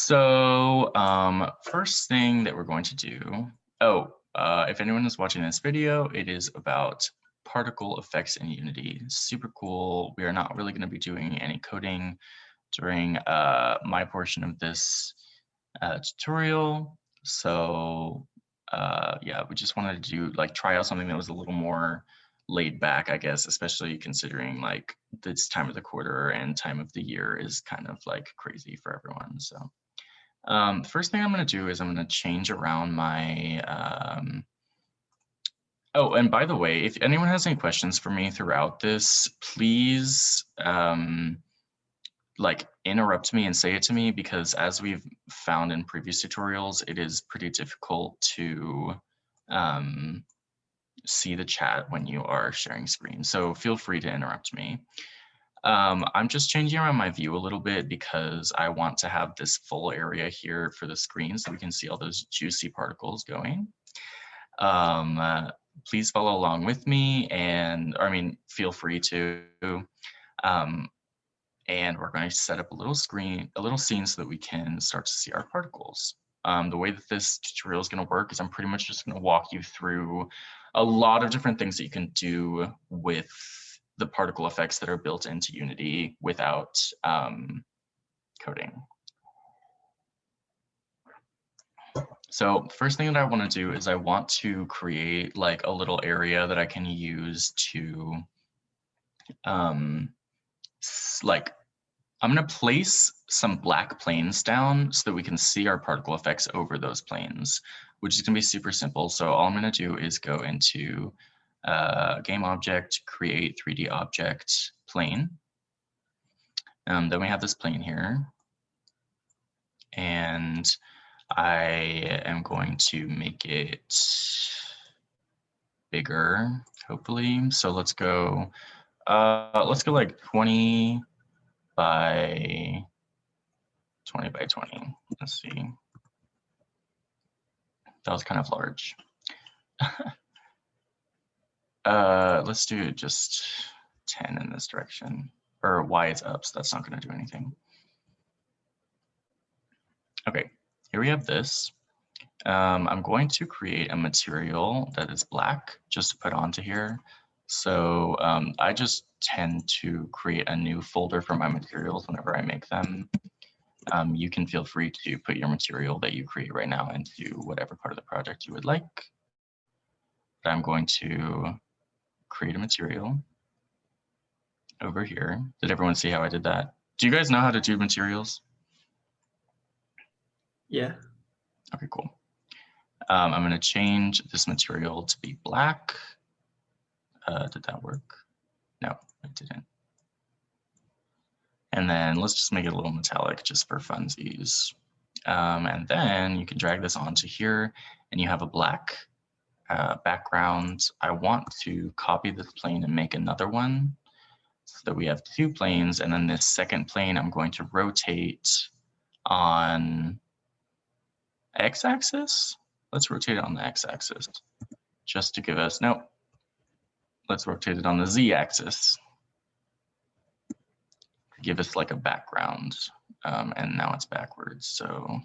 So first thing that we're going to do, if anyone is watching this video, it is about particle effects in Unity. Super cool. We are not really going to be doing any coding during my portion of this tutorial. So yeah, we just wanted to try out something that was a little more laid back, I guess, especially considering like this time of the quarter and time of the year is kind of like crazy for everyone. So the first thing I'm going to do is I'm going to change around my oh, and by the way, if anyone has any questions for me throughout this, please like interrupt me and say it to me, because as we've found in previous tutorials, it is pretty difficult to see the chat when you are sharing screen. So feel free to interrupt me. I'm just changing around my view a little bit because I want to have this full area here for the screen so we can see all those juicy particles going. Please follow along with me, and feel free to. And we're going to set up a little scene so that we can start to see our particles. The way that this tutorial is going to work is I'm pretty much just going to walk you through a lot of different things that you can do with the particle effects that are built into Unity without coding. So first thing that I want to do is I want to create like a little area that I can use to I'm going to place some black planes down so that we can see our particle effects over those planes, which is going to be super simple. So all I'm going to do is go into game object, create 3D object plane. Then we have this plane here. And I am going to make it bigger, hopefully. So let's go like 20 by 20 by 20. Let's see. That was kind of large. Let's do just 10 in this direction, or Y is up, so that's not going to do anything. Okay, here we have this. I'm going to create a material that is black just to put onto here. So I just tend to create a new folder for my materials whenever I make them. You can feel free to put your material that you create right now into whatever part of the project you would like. But I'm going to create a material over here. Did everyone see how I did that? Do you guys know how to do materials? Yeah. Okay, cool. I'm going to change this material to be black. Did that work? No, it didn't. And then let's just make it a little metallic just for funsies. And then you can drag this onto here and you have a black background. I want to copy this plane and make another one so that we have two planes. And then this second plane, I'm going to rotate on x-axis. Let's rotate it on the x-axis just to give us, nope. Let's rotate it on the z-axis. Give us like a background, and now it's backwards. So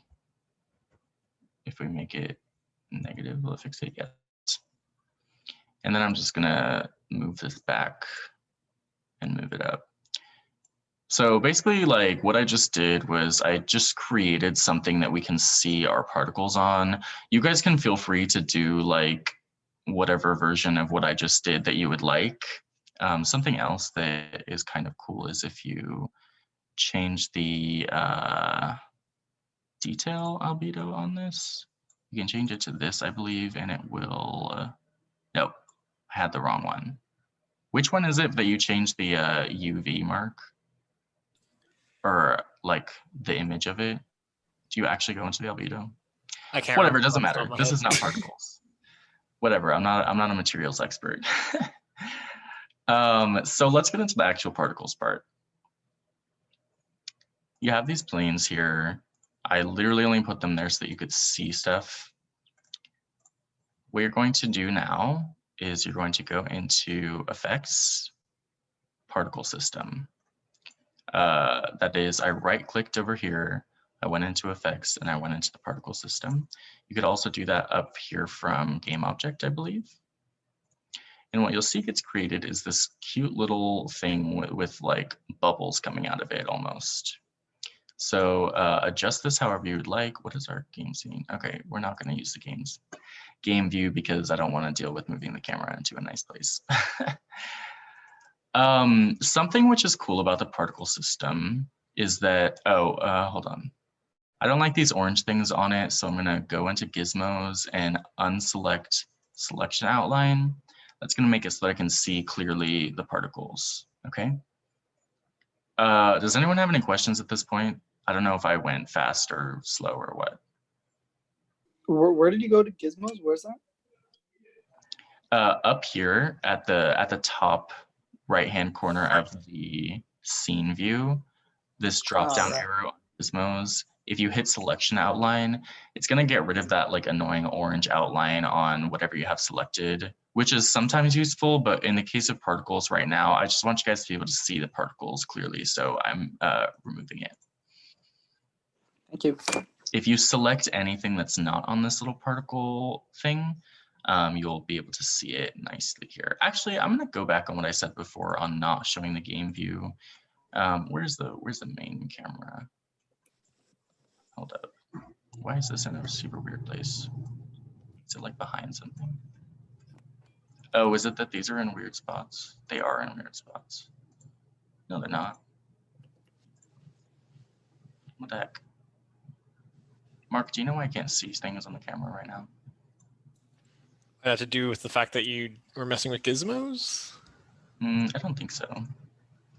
if we make it negative, will it fix it? Yes. And then I'm just gonna move this back and move it up. So basically, like what I just did was I just created something that we can see our particles on. You guys can feel free to do like whatever version of what I just did that you would like. Something else that is kind of cool is if you change the detail albedo on this, you can change it to this, I believe, and it will, nope, I had the wrong one. Which one is it that you changed the UV mark? Or like the image of it? Do you actually go into the albedo? I can't. Whatever, it doesn't matter. This is not particles. Whatever, I'm not a materials expert. So let's get into the actual particles part. You have these planes here. I literally only put them there so that you could see stuff. What you're going to do now is you're going to go into Effects, Particle System. That is, I right-clicked over here I went into effects and I went into the particle system. You could also do that up here from game object, I believe. And what you'll see gets created is this cute little thing with like bubbles coming out of it almost. So adjust this however you would like. What is our game scene? Okay, we're not going to use the game view because I don't want to deal with moving the camera into a nice place. Something which is cool about the particle system is that, hold on. I don't like these orange things on it, so I'm going to go into gizmos and unselect selection outline. That's going to make it so that I can see clearly the particles, okay? Does anyone have any questions at this point? I don't know if I went fast or slow or what. Where did you go to gizmos? Where's that? Up here at the top right-hand corner of the scene view, this drop-down arrow on gizmos, if you hit selection outline, it's going to get rid of that like annoying orange outline on whatever you have selected, which is sometimes useful, but in the case of particles right now, I just want you guys to be able to see the particles clearly, so I'm removing it. Thank you. If you select anything that's not on this little particle thing, you'll be able to see it nicely here. Actually, I'm going to go back on what I said before on not showing the game view. Where's the main camera? Hold up. Why is this in a super weird place? Is it like behind something? Oh, is it that these are in weird spots? They are in weird spots. No, they're not. What the heck? Mark, do you know why I can't see things on the camera right now? That had to do with the fact that you were messing with gizmos? I don't think so.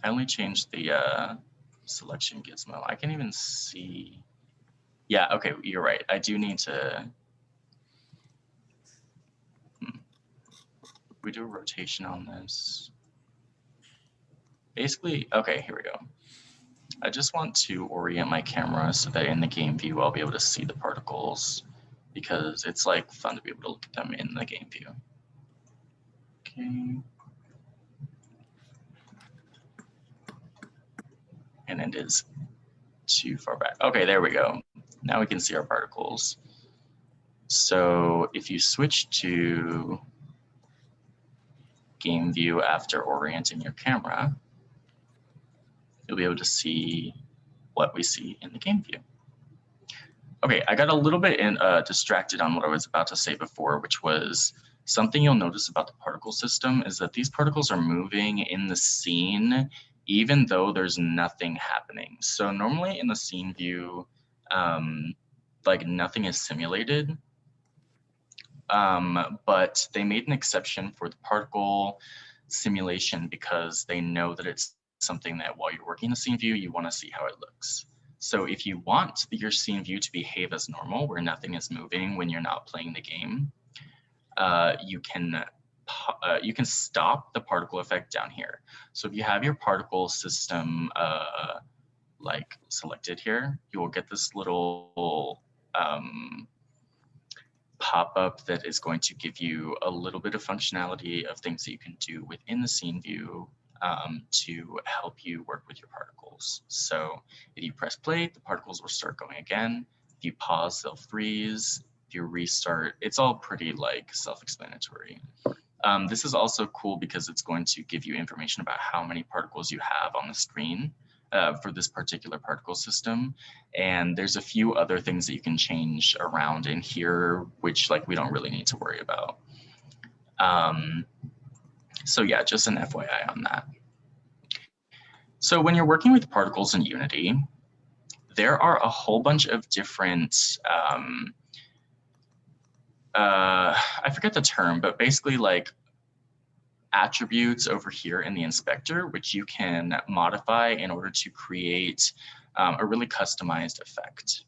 I only changed the selection gizmo. I can even see. Yeah, okay, you're right. I do need to. We do a rotation on this. Basically, okay, here we go. I just want to orient my camera so that in the game view, I'll be able to see the particles because it's like fun to be able to look at them in the game view. Okay. And it is too far back. Okay, there we go. Now we can see our particles. So if you switch to game view after orienting your camera, you'll be able to see what we see in the game view. Okay, I got a little bit distracted on what I was about to say before, which was something you'll notice about the particle system is that these particles are moving in the scene even though there's nothing happening. So normally in the scene view, like nothing is simulated, but they made an exception for the particle simulation because they know that it's something that while you're working in the scene view, you want to see how it looks. So if you want your scene view to behave as normal, where nothing is moving when you're not playing the game, you can stop the particle effect down here. So if you have your particle system like selected here, you will get this little pop-up that is going to give you a little bit of functionality of things that you can do within the scene view to help you work with your particles. So if you press play, the particles will start going again. If you pause, they'll freeze. If you restart, it's all pretty like self-explanatory. This is also cool because it's going to give you information about how many particles you have on the screen for this particular particle system. And there's a few other things that you can change around in here, which like we don't really need to worry about. So yeah, just an FYI on that. So when you're working with particles in Unity, there are a whole bunch of different, I forget the term, but basically like attributes over here in the inspector, which you can modify in order to create a really customized effect.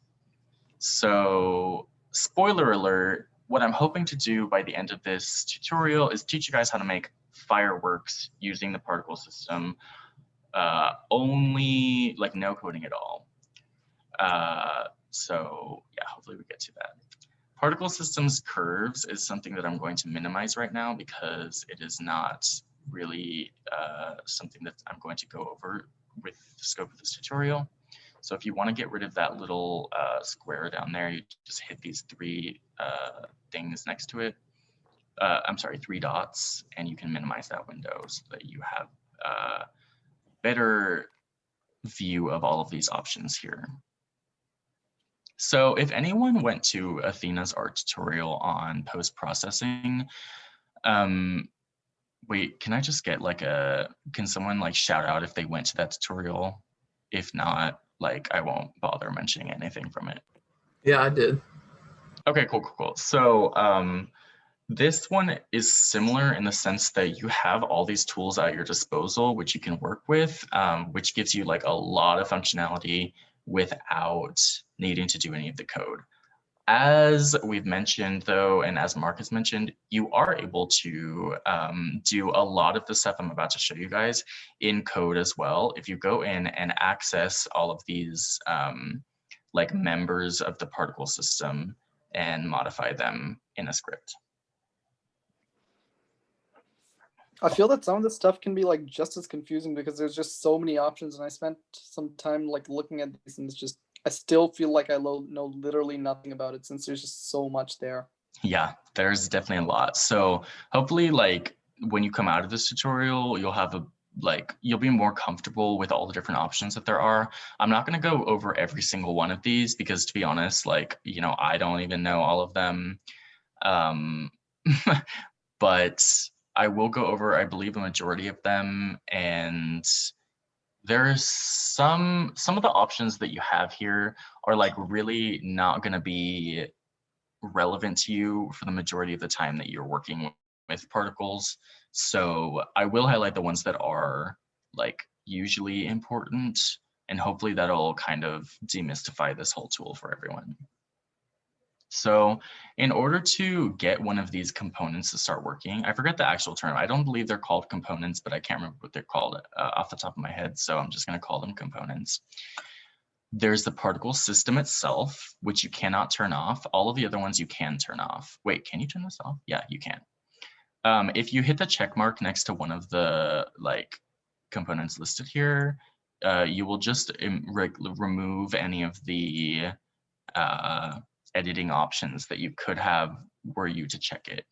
So spoiler alert, what I'm hoping to do by the end of this tutorial is teach you guys how to make fireworks using the particle system, only like no coding at all. So yeah, hopefully we get to that. Particle systems curves is something that I'm going to minimize right now because it is not really something that I'm going to go over with the scope of this tutorial. So if you want to get rid of that little square down there, you just hit these three things next to it. I'm sorry, 3 dots, and you can minimize that window so that you have a better view of all of these options here. So if anyone went to Athena's art tutorial on post-processing, wait, can I just get like can someone like shout out if they went to that tutorial? If not, like I won't bother mentioning anything from it. Yeah, I did. Okay, cool. So this one is similar in the sense that you have all these tools at your disposal, which you can work with, which gives you like a lot of functionality without needing to do any of the code. As we've mentioned, though, and as Mark has mentioned, you are able to do a lot of the stuff I'm about to show you guys in code as well. If you go in and access all of these like members of the particle system and modify them in a script. I feel that some of this stuff can be like just as confusing because there's just so many options, and I spent some time like looking at these, and it's just I still feel like I know literally nothing about it since there's just so much there. Yeah, there's definitely a lot. So hopefully, like when you come out of this tutorial, you'll have you'll be more comfortable with all the different options that there are. I'm not going to go over every single one of these because, to be honest, like, you know, I don't even know all of them. But I will go over, I believe, a majority of them. And there's some of the options that you have here are like really not going to be relevant to you for the majority of the time that you're working with particles. So I will highlight the ones that are like usually important, and hopefully that'll kind of demystify this whole tool for everyone. So in order to get one of these components to start working, I forget the actual term. I don't believe they're called components, but I can't remember what they're called off the top of my head. So I'm just going to call them components. There's the particle system itself, which you cannot turn off. All of the other ones you can turn off. Wait, can you turn this off? Yeah, you can. If you hit the check mark next to one of the like components listed here, you will just remove any of the editing options that you could have were you to check it.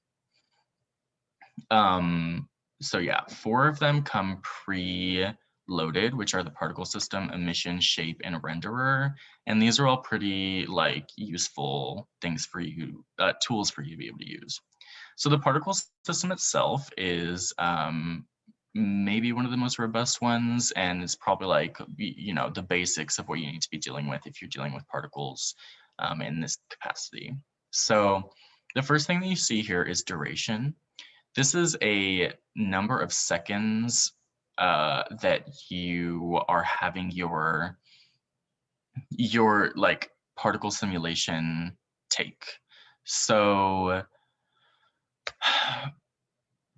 So yeah, 4 of them come pre-loaded, which are the particle system, emission, shape, and renderer. And these are all pretty like useful things for you, tools for you to be able to use. So the particle system itself is maybe one of the most robust ones, and it's probably like, you know, the basics of what you need to be dealing with if you're dealing with particles in this capacity. So the first thing that you see here is duration. This is a number of seconds that you are having your like particle simulation take. So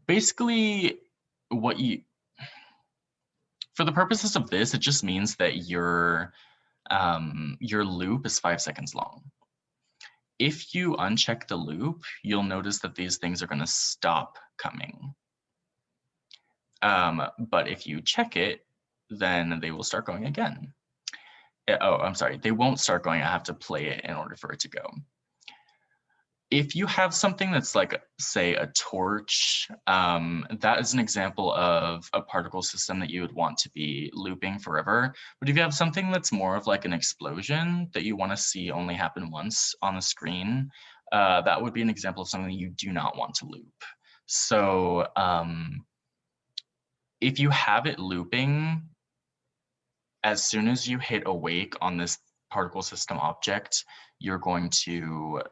basically for the purposes of this, it just means that your loop is 5 seconds long. If you uncheck the loop, you'll notice that these things are going to stop coming. But if you check it, then they will start going again. Oh, I'm sorry, they won't start going. I have to play it in order for it to go. If you have something that's like, say, a torch, that is an example of a particle system that you would want to be looping forever. But if you have something that's more of like an explosion that you want to see only happen once on the screen, that would be an example of something you do not want to loop. So if you have it looping, as soon as you hit awake on this particle system object, you're going to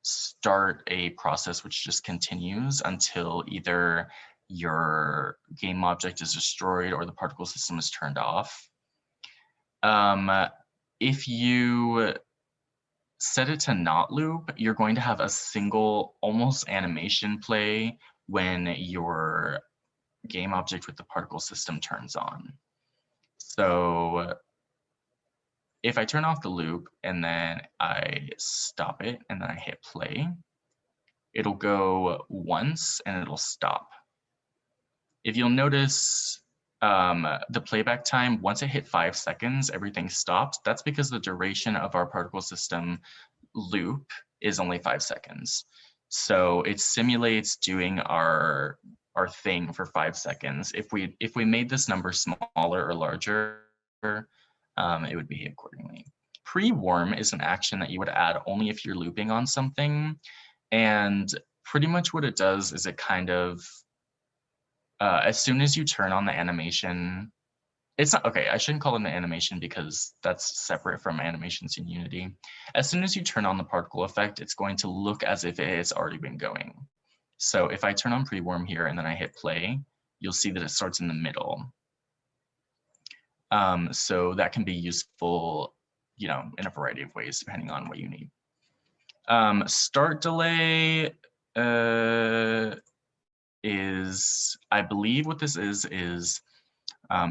start a process which just continues until either your game object is destroyed or the particle system is turned off. If you set it to not loop, you're going to have a single almost animation play when your game object with the particle system turns on. So if I turn off the loop and then I stop it and then I hit play, it'll go once and it'll stop. If you'll notice, the playback time, once it hit 5 seconds, everything stopped. That's because the duration of our particle system loop is only 5 seconds. So it simulates doing our thing for 5 seconds. If we made this number smaller or larger, it would behave accordingly. Pre-warm is an action that you would add only if you're looping on something. And pretty much what it does is it kind of, as soon as you turn on the animation, it's not, okay, I shouldn't call it an animation because that's separate from animations in Unity. As soon as you turn on the particle effect, it's going to look as if it has already been going. So if I turn on pre-warm here and then I hit play, you'll see that it starts in the middle. So that can be useful, you know, in a variety of ways, depending on what you need. Start delay is, I believe what this is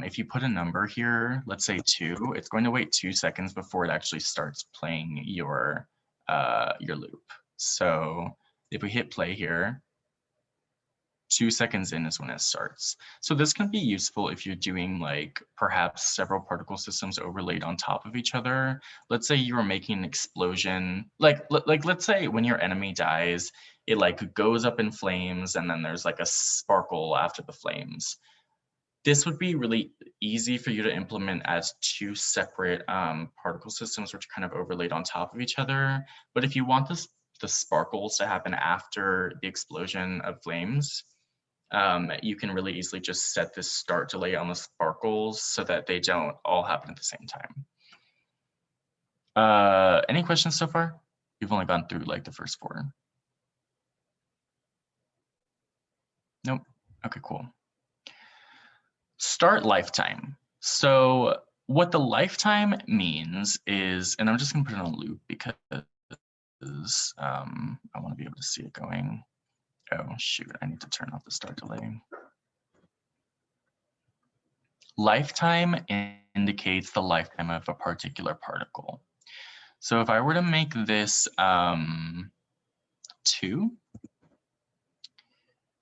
if you put a number here, let's say 2, it's going to wait 2 seconds before it actually starts playing your loop. So if we hit play here, 2 seconds in is when it starts. So this can be useful if you're doing like perhaps several particle systems overlaid on top of each other. Let's say you were making an explosion, like let's say when your enemy dies, it like goes up in flames and then there's like a sparkle after the flames. This would be really easy for you to implement as 2 separate particle systems which are kind of overlaid on top of each other. But if you want the sparkles to happen after the explosion of flames, you can really easily just set this start delay on the sparkles so that they don't all happen at the same time. Any questions so far? We've only gone through like the first 4. Nope. Okay, cool. Start lifetime. So what the lifetime means is, and I'm just gonna put it on a loop because I wanna be able to see it going. Oh shoot, I need to turn off the start delay. Lifetime indicates the lifetime of a particular particle. So if I were to make this 2,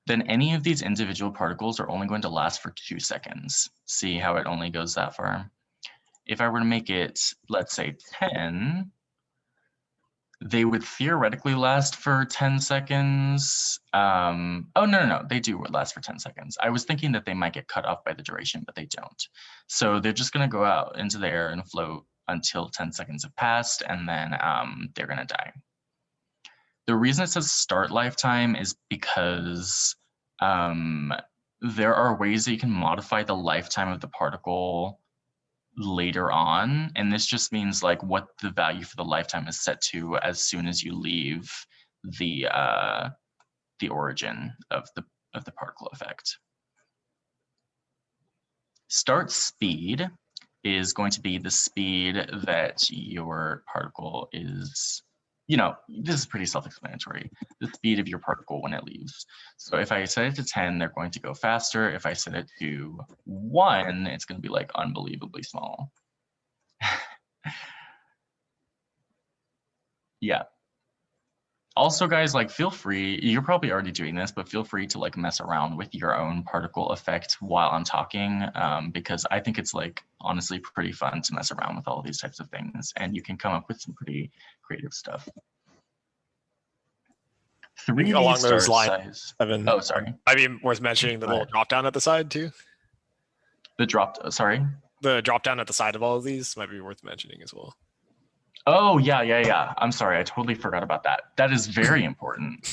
then any of these individual particles are only going to last for 2 seconds. See how it only goes that far? If I were to make it, let's say 10, they would theoretically last for 10 seconds. Oh, no, they do last for 10 seconds. I was thinking that they might get cut off by the duration, but they don't. So they're just gonna go out into the air and float until 10 seconds have passed, and then they're gonna die. The reason it says start lifetime is because there are ways that you can modify the lifetime of the particle later on, and this just means like what the value for the lifetime is set to as soon as you leave the origin of the particle effect. Start speed is going to be the speed that your particle is, you know, this is pretty self-explanatory, the speed of your particle when it leaves. So if I set it to 10, they're going to go faster. If I set it to 1, it's going to be like unbelievably small. Yeah. Also, guys, like feel free, you're probably already doing this, but feel free to like mess around with your own particle effect while I'm talking, because I think it's like honestly pretty fun to mess around with all these types of things, and you can come up with some pretty creative stuff. 3D along those start lines, size. Evan, Oh, sorry. might be worth mentioning the little drop down at the side too. The sorry? The drop down at the side of all of these might be worth mentioning as well. Oh, yeah. I'm sorry, I totally forgot about that. That is very important.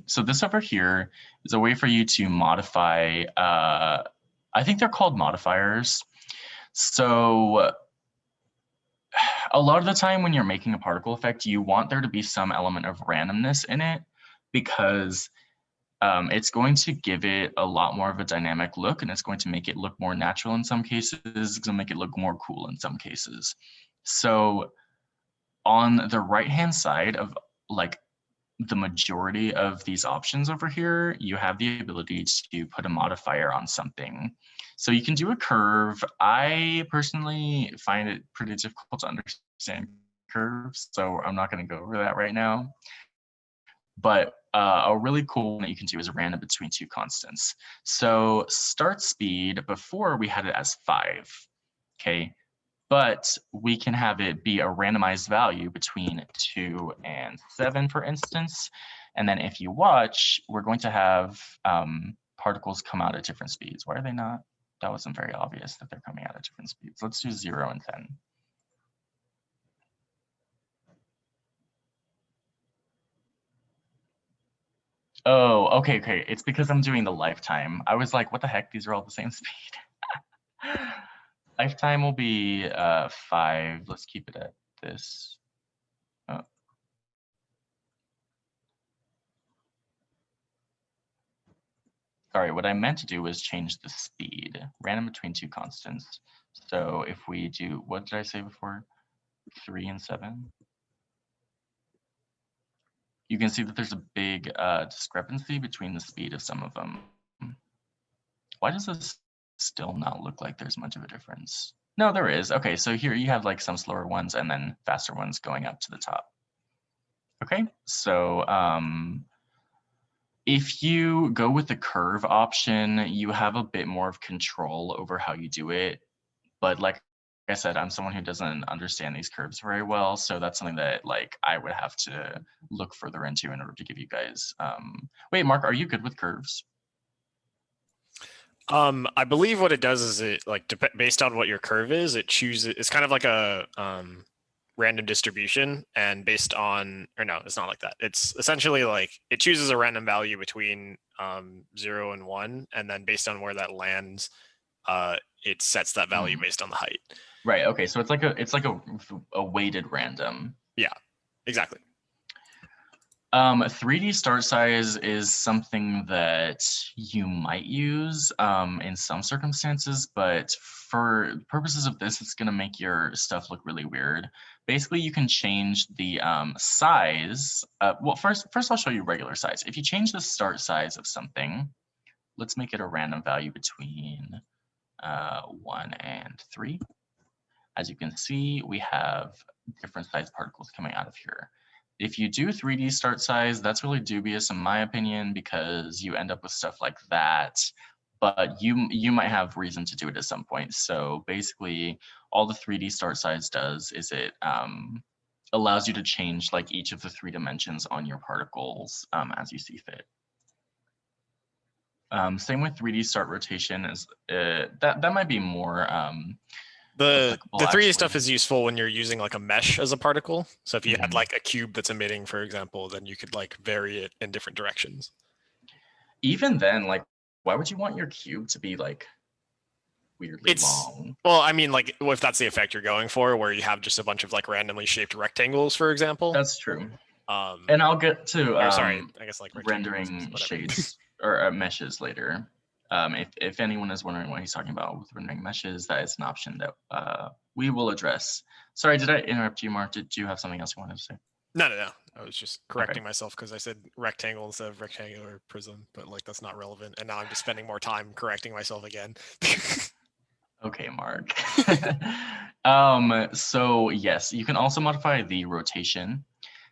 So this over here is a way for you to modify, I think they're called modifiers. So a lot of the time when you're making a particle effect, you want there to be some element of randomness in it, because it's going to give it a lot more of a dynamic look, and it's going to make it look more natural in some cases. It's going to make it look more cool in some cases. So on the right-hand side of like the majority of these options over here, you have the ability to put a modifier on something. So you can do a curve. I personally find it pretty difficult to understand curves, so I'm not going to go over that right now. But a really cool one that you can do is random between two constants. So start speed, before we had it as 5, okay? But we can have it be a randomized value between 2 and 7, for instance. And then if you watch, we're going to have particles come out at different speeds. Why are they not? That wasn't very obvious that they're coming out at different speeds. Let's do 0 and 10. Oh, okay. It's because I'm doing the lifetime. I was like, what the heck? These are all the same speed. Lifetime will be 5. Let's keep it at this. Oh. Sorry, what I meant to do was change the speed, random between two constants. So if we do, what did I say before? 3 and 7. You can see that there's a big discrepancy between the speed of some of them. Why does this still not look like there's much of a difference? No, there is. Okay, so here you have like some slower ones and then faster ones going up to the top. Okay, so if you go with the curve option, you have a bit more of control over how you do it. But like I said, I'm someone who doesn't understand these curves very well. So that's something that like I would have to look further into in order to give you guys. Wait, Mark, are you good with curves? I believe what it does is it like based on what your curve is, it chooses. It's kind of like a random distribution, and based on, or no, it's not like that. It's essentially like it chooses a random value between 0 and 1, and then based on where that lands, it sets that value based on the height. Right. Okay. So it's like a weighted random. Yeah, exactly. 3D start size is something that you might use in some circumstances, but for purposes of this, it's going to make your stuff look really weird. Basically, you can change the size. Well, first I'll show you regular size. If you change the start size of something, let's make it a random value between 1 and 3. As you can see, we have different size particles coming out of here. If you do 3D start size, that's really dubious in my opinion, because you end up with stuff like that, but you might have reason to do it at some point. So basically, all the 3D start size does is it allows you to change like each of the 3 dimensions on your particles as you see fit. Same with 3D start rotation, is that might be more The 3D stuff is useful when you're using like a mesh as a particle. So if you had like a cube that's emitting, for example, then you could like vary it in different directions. Even then, like, why would you want your cube to be like weirdly long? Well, I mean, like, if that's the effect you're going for, where you have just a bunch of like randomly shaped rectangles, for example. That's true. And I'll get to sorry, I guess like rendering shades or meshes later. If anyone is wondering what he's talking about with rendering meshes, that is an option that we will address. Sorry, did I interrupt you, Mark? Did you have something else you wanted to say? No. I was just correcting myself because I said rectangle instead of rectangular prism, but like that's not relevant. And now I'm just spending more time correcting myself again. Okay, Mark. So yes, you can also modify the rotation.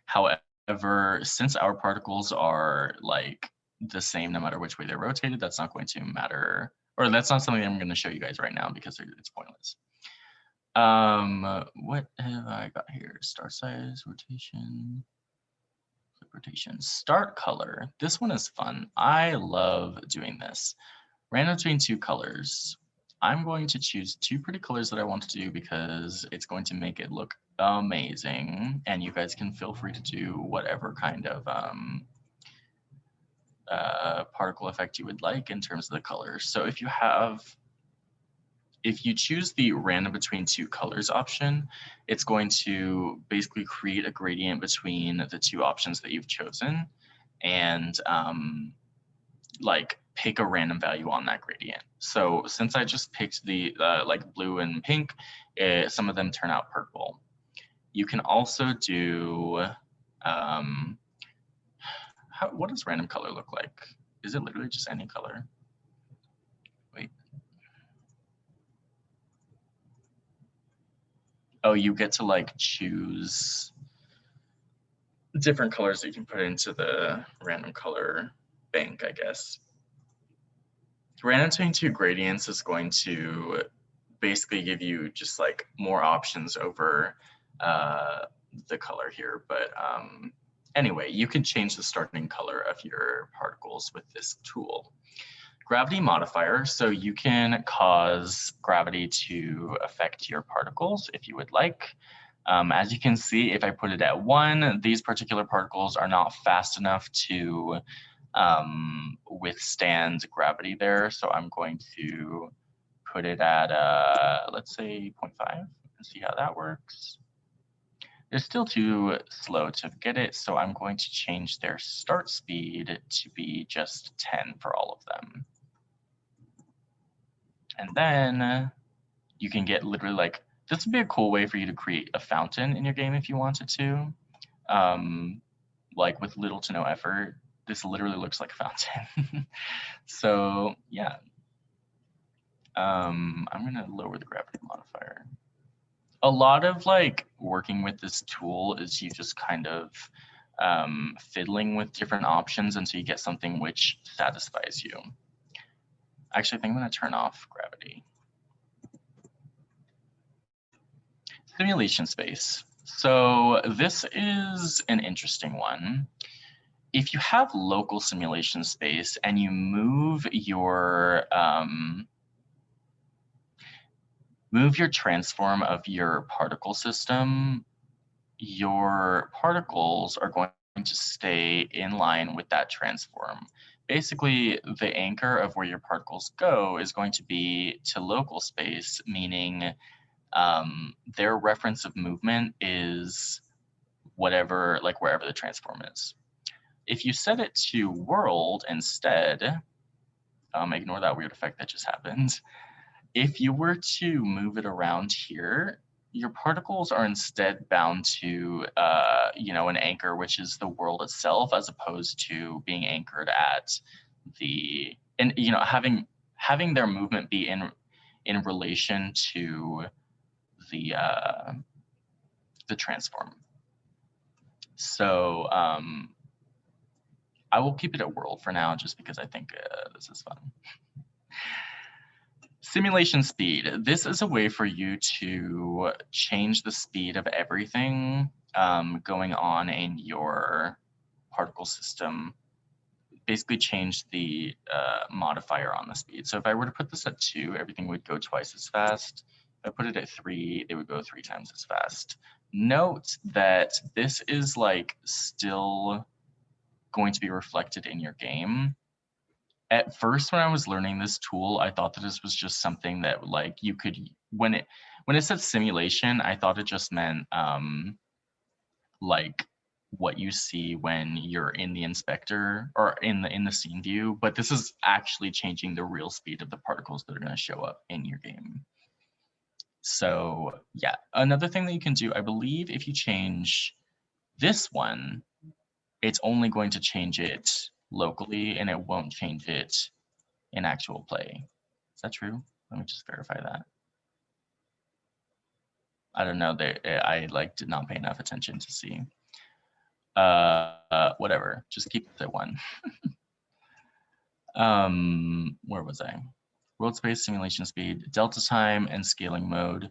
However, since our particles are like the same no matter which way they're rotated, that's not going to matter, or that's not something I'm going to show you guys right now because it's pointless. What have I got here? Start size, rotation, start color. This one is fun. I love doing this. Random between 2 colors. I'm going to choose 2 pretty colors that I want to do because it's going to make it look amazing. And you guys can feel free to do whatever kind of particle effect you would like in terms of the colors. So if you choose the random between 2 colors option, it's going to basically create a gradient between the 2 options that you've chosen, and like pick a random value on that gradient. So since I just picked the like blue and pink, some of them turn out purple. You can also do, what does random color look like? Is it literally just any color? Wait. Oh, you get to like choose. different colors that you can put into the random color bank, I guess. Random 22 gradients is going to basically give you just like more options over the color here. But anyway, you can change the starting color of your particles with this tool. Gravity modifier, so you can cause gravity to affect your particles if you would like. As you can see, if I put it at 1, these particular particles are not fast enough to withstand gravity there. So I'm going to put it at, let's say 0.5 and see how that works. They're still too slow to get it, so I'm going to change their start speed to be just 10 for all of them. And then you can get literally like, this would be a cool way for you to create a fountain in your game if you wanted to. Like with little to no effort, this literally looks like a fountain. So yeah, I'm gonna lower the gravity modifier. A lot of like working with this tool is you just kind of fiddling with different options until you get something which satisfies you. Actually, I think I'm gonna turn off gravity. Simulation space. So this is an interesting one. If you have local simulation space and you move your transform of your particle system, your particles are going to stay in line with that transform. Basically, the anchor of where your particles go is going to be to local space, meaning their reference of movement is whatever, like wherever the transform is. If you set it to world instead, ignore that weird effect that just happened. If you were to move it around here, your particles are instead bound to, an anchor, which is the world itself, as opposed to being anchored at having their movement be in relation to the transform. So I will keep it at world for now, just because I think this is fun. Simulation speed. This is a way for you to change the speed of everything going on in your particle system. Basically change the modifier on the speed. So if I were to put this at 2, everything would go twice as fast. If I put it at 3, it would go 3 times as fast. Note that this is like still going to be reflected in your game. At first, when I was learning this tool, I thought that this was just something that like you could, when it said simulation, I thought it just meant like what you see when you're in the inspector or in the scene view, but this is actually changing the real speed of the particles that are going to show up in your game. So yeah, another thing that you can do, I believe if you change this one, it's only going to change it locally and it won't change it in actual play. Is that true? Let me just verify that. I don't know, I like did not pay enough attention to see. Whatever, just keep it at 1. Where was I? World space, simulation speed, delta time, and scaling mode.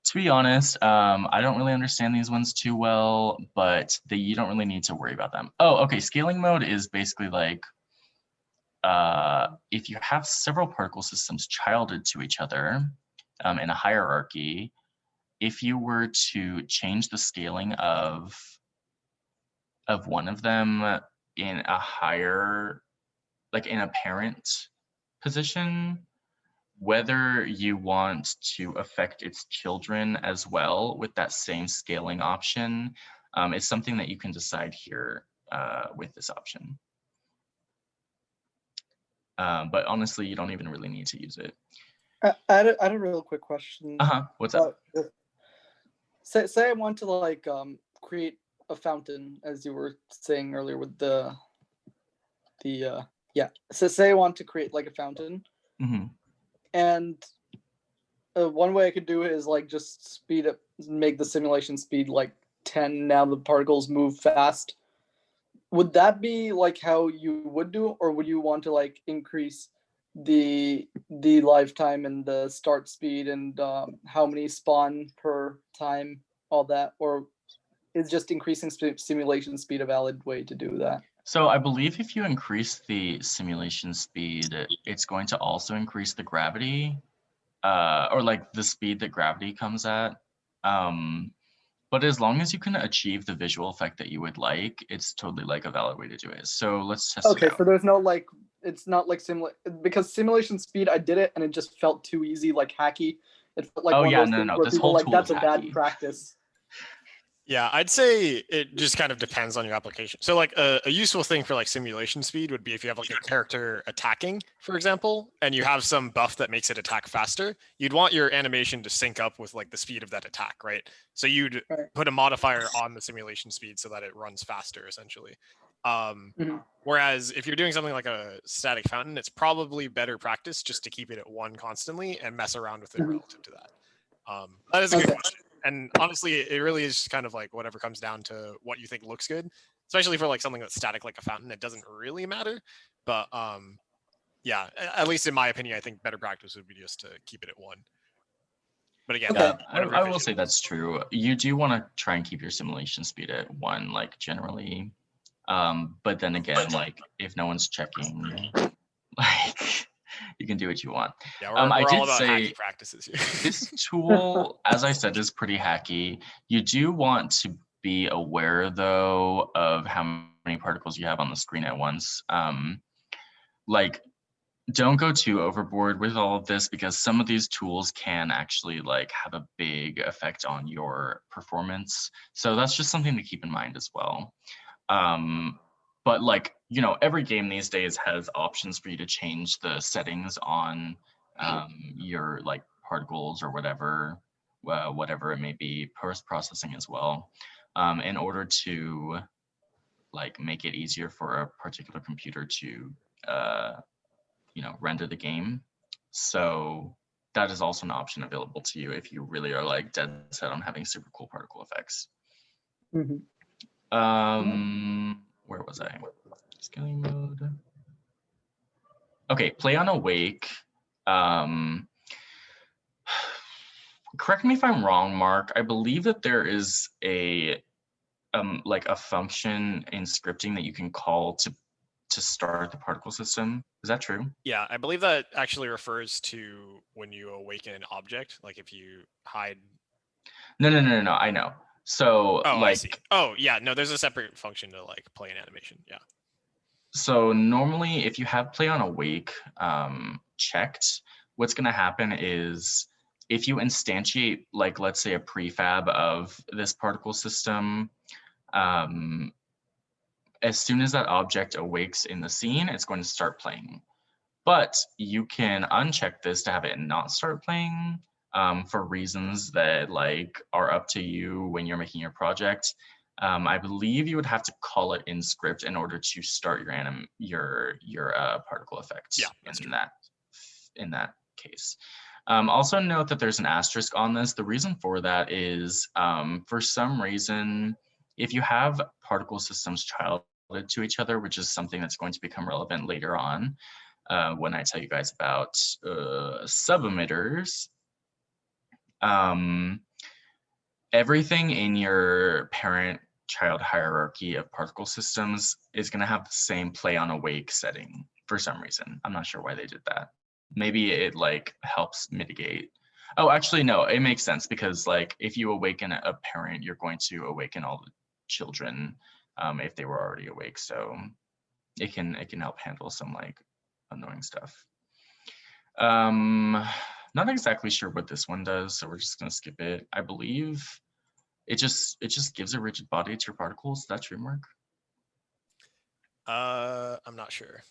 To be honest, I don't really understand these ones too well, but you don't really need to worry about them. Oh, okay, scaling mode is basically like, if you have several particle systems childed to each other in a hierarchy, if you were to change the scaling of one of them in a higher, like in a parent position, whether you want to affect its children as well with that same scaling option is something that you can decide here with this option. But honestly, you don't even really need to use it. I had a real quick question. What's up? Say I want to like create a fountain, as you were saying earlier with the yeah. So say I want to create like a fountain, and one way I could do it is like just speed up, make the simulation speed like 10, now the particles move fast. Would that be like how you would do, or would you want to like increase the lifetime and the start speed and how many spawn per time, all that, or is just increasing simulation speed a valid way to do that? So I believe if you increase the simulation speed, it's going to also increase the gravity, or like the speed that gravity comes at. But as long as you can achieve the visual effect that you would like, it's totally like a valid way to do it. So let's test it Okay, out. so there's no like, it's not like because simulation speed, I did it and it just felt too easy, like hacky. It felt like Oh one yeah, of those no, things no, where this people whole like, tool that's is a bad hacky. practice. Yeah, I'd say it just kind of depends on your application. So like a useful thing for like simulation speed would be if you have like a character attacking, for example, and you have some buff that makes it attack faster, you'd want your animation to sync up with like the speed of that attack, right? So you'd Right. put a modifier on the simulation speed so that it runs faster essentially. Mhm. Whereas if you're doing something like a static fountain, it's probably better practice just to keep it at 1 constantly and mess around with it Mhm. relative to that. That is a good Okay. question. And honestly, it really is kind of like whatever comes down to what you think looks good, especially for like something that's static like a fountain. It doesn't really matter. But yeah, at least in my opinion, I think better practice would be just to keep it at 1. But again, Okay. whatever I will efficient say is. that's true. You do want to try and keep your simulation speed at 1, like generally. But then again, like if no one's checking, like you can do what you want. Yeah, I we're all did about say hacky practices here. this tool, as I said, is pretty hacky. You do want to be aware though of how many particles you have on the screen at once. Like don't go too overboard with all of this because some of these tools can actually like have a big effect on your performance. So that's just something to keep in mind as well. But like, you know, every game these days has options for you to change the settings on your like particles or whatever, whatever it may be, post-processing as well, in order to like make it easier for a particular computer to you know, render the game. So that is also an option available to you if you really are like dead set on having super cool particle effects. Mhm. Where was I? Scaling mode. Okay, play on awake. Correct me if I'm wrong, Mark. I believe that there is a like a function in scripting that you can call to start the particle system. Is that true? Yeah, I believe that actually refers to when you awaken an object, like if you hide. No, no, no, no, no. I know. So Oh, I see. like, Oh, yeah, no, there's a separate function to like play an animation. Yeah. so normally if you have play on awake checked, what's going to happen is if you instantiate like, let's say a prefab of this particle system, as soon as that object awakes in the scene, it's going to start playing. But you can uncheck this to have it not start playing for reasons that like are up to you when you're making your project. I believe you would have to call it in script in order to start your particle effects. Yeah, that's true. In that case. Also note that there's an asterisk on this. The reason for that is for some reason, if you have particle systems childed to each other, which is something that's going to become relevant later on, when I tell you guys about sub-emitters, everything in your parent-child hierarchy of particle systems is going to have the same play on awake setting for some reason. I'm not sure why they did that. Maybe it like helps mitigate. Oh, actually, no, it makes sense because like if you awaken a parent, you're going to awaken all the children if they were already awake. So it can help handle some like annoying stuff. Not exactly sure what this one does, so we're just gonna skip it. I believe it just gives a rigid body to your particles. That's true, Mark? I'm not sure.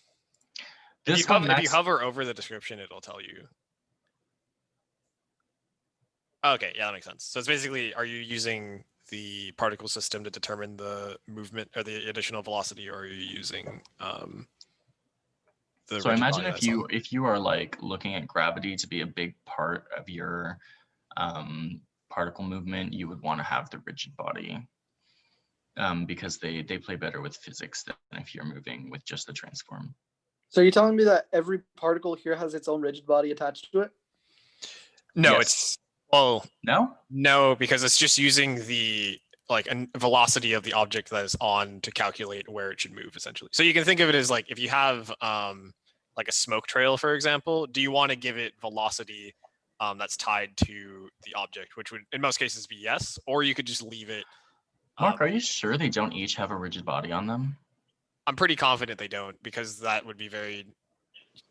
This If you hover over the description, it'll tell you. Okay, yeah, that makes sense. So it's basically, are you using the particle system to determine the movement or the additional velocity, or are you using the so rigid imagine body if you are like looking at gravity to be a big part of your particle movement, you would want to have the rigid body. because they play better with physics than if you're moving with just the transform. So you're telling me that every particle here has its own rigid body attached to it? No, Yes. it's well, No? no, because it's just using the velocity of the object that is on to calculate where it should move, essentially. So you can think of it as like if you have like a smoke trail, for example, do you want to give it velocity that's tied to the object, which would in most cases be yes, or you could just leave it. Mark, are you sure they don't each have a rigid body on them? I'm pretty confident they don't, because that would be very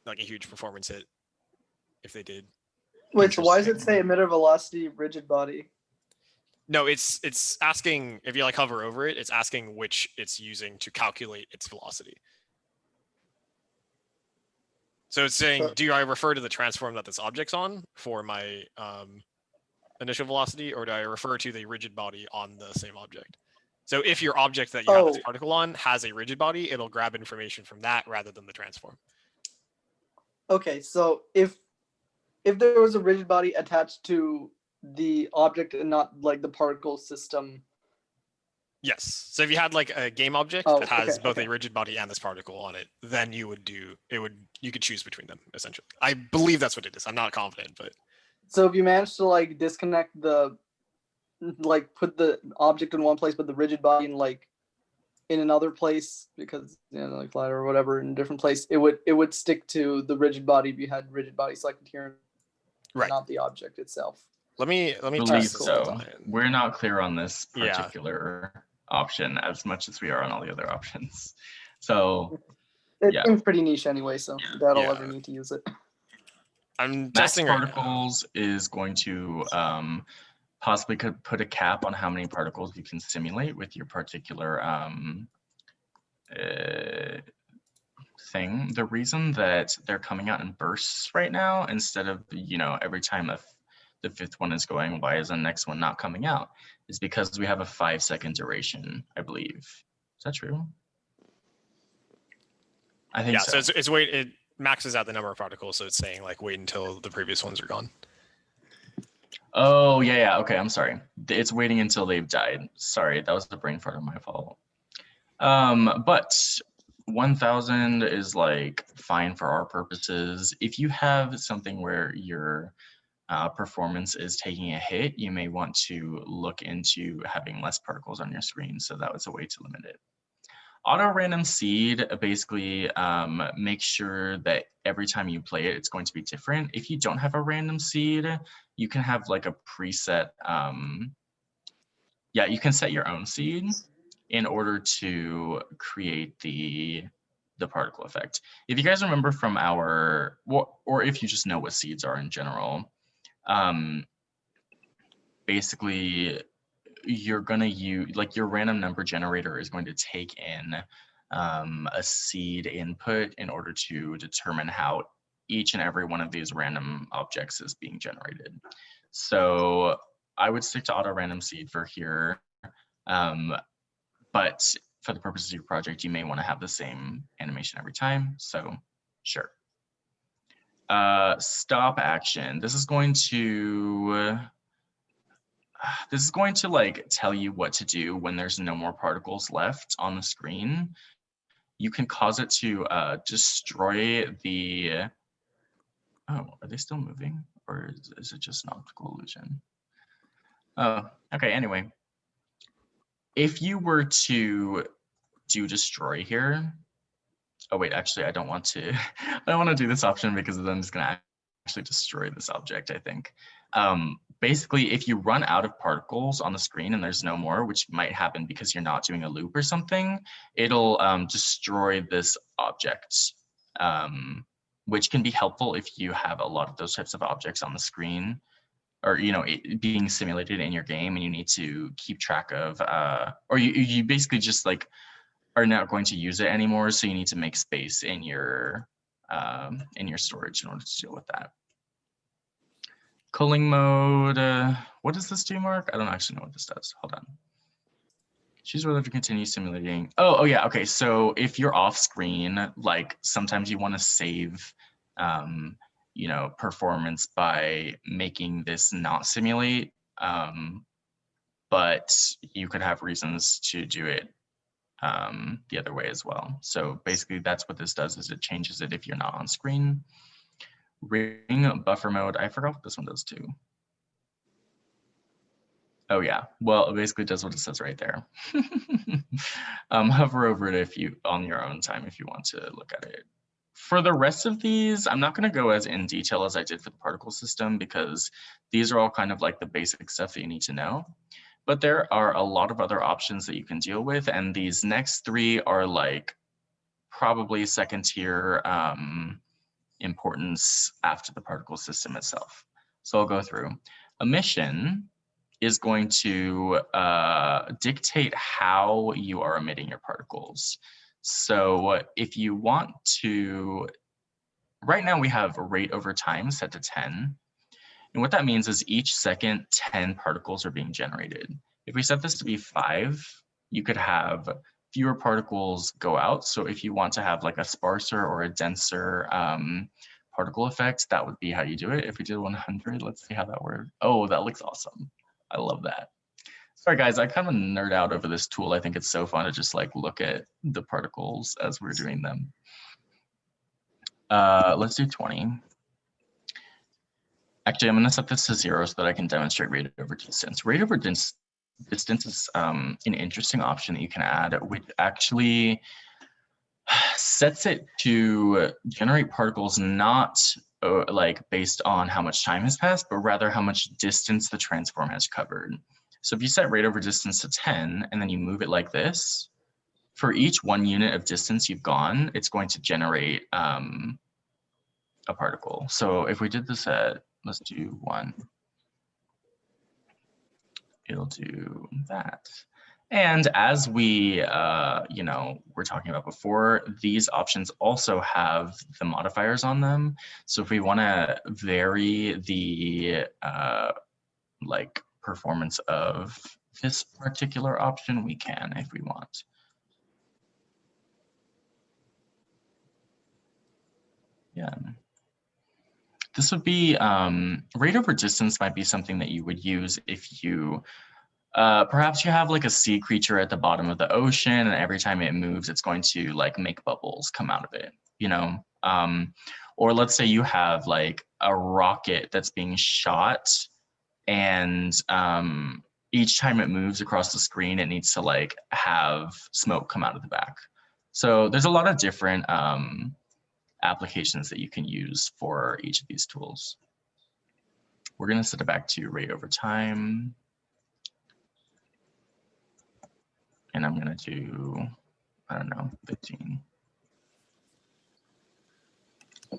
like a huge performance hit if they did. Wait, so why does it say emitter velocity rigid body? No, it's asking if you like hover over it, it's asking which it's using to calculate its velocity. So it's saying, do I refer to the transform that this object's on for my initial velocity, or do I refer to the rigid body on the same object? So if your object that you have this particle on has a rigid body, it'll grab information from that rather than the transform. Okay, so if there was a rigid body attached to the object and not like the particle system. Yes. So if you had like a game object that has both a rigid body and this particle on it, then you would you could choose between them, essentially. I believe that's what it is. I'm not confident, but. So if you manage to like disconnect like put the object in one place, but the rigid body in another place, because like ladder or whatever in a different place, it would stick to the rigid body if you had rigid body selected here, right? Not the object itself. Let me believe test this. So. We're not clear on this particular option as much as we are on all the other options. So it seems pretty niche anyway, so that'll ever need to use it. I'm Max testing particles is going to possibly could put a cap on how many particles you can simulate with your particular thing. The reason that they're coming out in bursts right now instead of every time the fifth one is going, why is the next one not coming out? Is because we have a 5-second duration, I believe. Is that true? I think so. So it maxes out the number of particles, so it's saying like wait until the previous ones are gone. Oh yeah. Okay, I'm sorry. It's waiting until they've died. Sorry, that was the brain fart of my fault. But 1000 is like fine for our purposes. If you have something where your performance is taking a hit, you may want to look into having less particles on your screen. So that was a way to limit it. Auto random seed basically makes sure that every time you play it, it's going to be different. If you don't have a random seed, you can have like a preset. You can set your own seed in order to create the particle effect. If you guys remember from our, or if you just know what seeds are in general, basically you're going to use, like your random number generator is going to take in a seed input in order to determine how each and every one of these random objects is being generated. So I would stick to auto random seed for here. But for the purposes of your project, you may want to have the same animation every time. So sure. Stop action. This is going to like tell you what to do when there's no more particles left on the screen. You can cause it to destroy the, are they still moving, or is it just an optical illusion? Oh, okay, anyway. If you were to do destroy here, oh wait, actually I don't want to do this option because then it's gonna actually destroy this object, I think. Basically, if you run out of particles on the screen and there's no more, which might happen because you're not doing a loop or something, it'll destroy this object, which can be helpful if you have a lot of those types of objects on the screen, or being simulated in your game, and you need to keep track of, or you basically just like are not going to use it anymore, so you need to make space in your storage in order to deal with that. Culling mode, what does this do, Mark? I don't actually know what this does. Hold on. Choose whether to continue simulating. Oh yeah, okay. So if you're off screen, like sometimes you want to save, you know, performance by making this not simulate. but you could have reasons to do it the other way as well. So basically that's what this does, is it changes it if you're not on screen. Ring buffer mode, I forgot what this one does too. Oh yeah, well, it basically does what it says right there. Hover over it if you, on your own time, if you want to look at it. For the rest of these, I'm not going to go as in detail as I did for the particle system, because these are all kind of like the basic stuff that you need to know. But there are a lot of other options that you can deal with, and these next three are like probably second tier importance after the particle system itself. So I'll go through. Emission is going to dictate how you are emitting your particles. So if you want to, right now we have rate over time set to 10. And what that means is each second, 10 particles are being generated. If we set this to be 5, you could have fewer particles go out. So if you want to have like a sparser or a denser particle effect, that would be how you do it. If we did 100, let's see how that works. Oh, that looks awesome. I love that. Sorry guys, I kind of nerd out over this tool. I think it's so fun to just like look at the particles as we're doing them. Let's do 20. Actually, I'm going to set this to 0 so that I can demonstrate rate over distance. Rate over distance is an interesting option that you can add, which actually sets it to generate particles not like based on how much time has passed, but rather how much distance the transform has covered. So if you set rate over distance to 10 and then you move it like this, for each 1 unit of distance you've gone, it's going to generate a particle. So if we did this at, let's do 1, it'll do that. And as we, were talking about before, these options also have the modifiers on them. So if we want to vary the like performance of this particular option, we can if we want. Yeah. This would be rate over distance might be something that you would use if you perhaps you have like a sea creature at the bottom of the ocean, and every time it moves, it's going to like make bubbles come out of it, you know? Or let's say you have like a rocket that's being shot, and each time it moves across the screen, it needs to like have smoke come out of the back. So there's a lot of different applications that you can use for each of these tools. We're going to set it back to rate over time. And I'm going to do, I don't know, 15.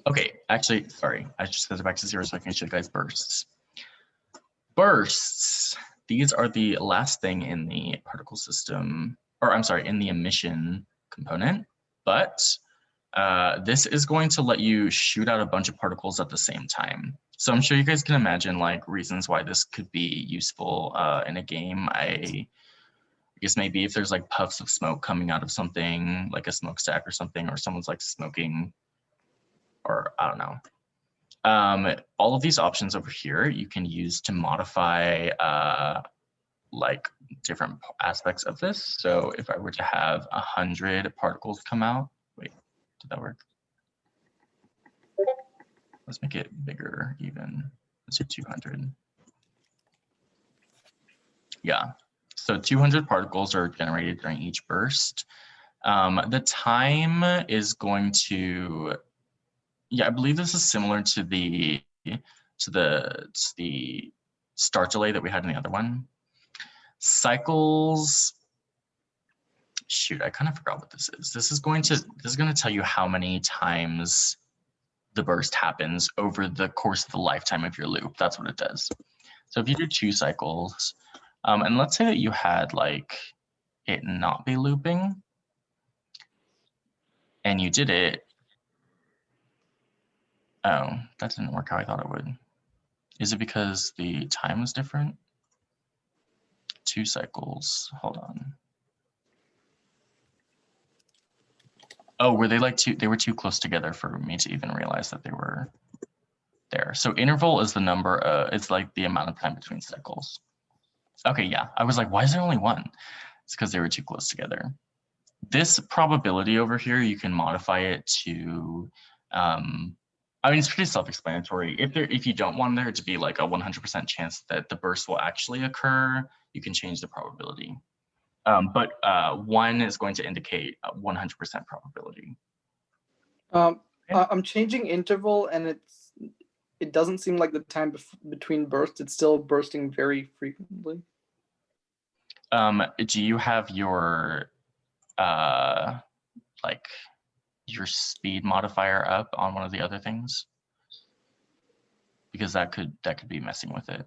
Okay, actually, sorry, I just set it back to 0 so I can show you guys bursts. Bursts, these are the last thing in the particle system, or I'm sorry, in the emission component, but this is going to let you shoot out a bunch of particles at the same time. So I'm sure you guys can imagine like reasons why this could be useful in a game. I guess maybe if there's like puffs of smoke coming out of something, like a smokestack or something, or someone's like smoking, or I don't know. All of these options over here you can use to modify like different aspects of this. So if I were to have 100 particles come out, wait, did that work? Let's make it bigger even. Let's do 200. Yeah, so 200 particles are generated during each burst. The time is going to, yeah, I believe this is similar to the start delay that we had in the other one. Cycles, shoot, I kind of forgot what this is. This is going to tell you how many times the burst happens over the course of the lifetime of your loop. That's what it does. So if you do 2 cycles, and let's say that you had like it not be looping, and you did it. Oh, that didn't work how I thought it would. Is it because the time was different? 2 cycles, hold on. Oh, were they like they were too close together for me to even realize that they were there. So interval is the number, it's like the amount of time between cycles. Okay, yeah. I was like, why is there only one? It's because they were too close together. This probability over here, you can modify it to, I mean, it's pretty self-explanatory. If you don't want there to be like a 100% chance that the burst will actually occur, you can change the probability. But 1 is going to indicate a 100% probability. I'm changing interval, and it doesn't seem like the time between bursts. It's still bursting very frequently. Do you have your like your speed modifier up on one of the other things? Because that could be messing with it.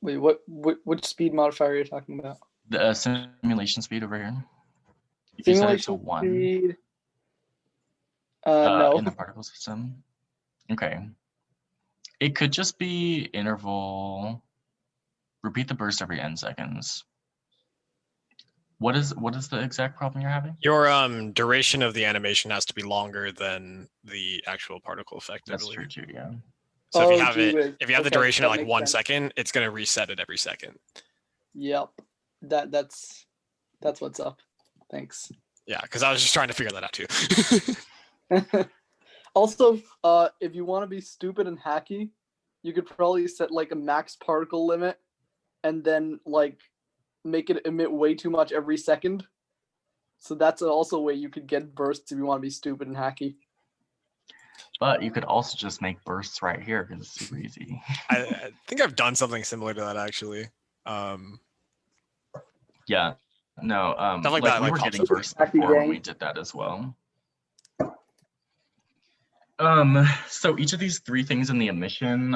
Wait, which speed modifier are you talking about? The simulation speed over here. If you set it to Simulation 1. speed. No. In the particle system. Okay. It could just be interval. Repeat the burst every n seconds. What is the exact problem you're having? Your duration of the animation has to be longer than the actual particle effect. That's true too, yeah. So Oh, if you have gee, if you have the okay, duration at that like makes 1 sense. second, it's gonna reset it every second. Yep. That's what's up. Thanks. Yeah, because I was just trying to figure that out too. Also, if you want to be stupid and hacky, you could probably set like a max particle limit, and then like make it emit way too much every second. So that's also a way you could get bursts if you want to be stupid and hacky. But you could also just make bursts right here because it's super easy. I think I've done something similar to that actually. Yeah. No. Stuff like like that, we like were pops getting up. bursts Hacky before when gang. we did that as well. So each of these 3 things in the emission,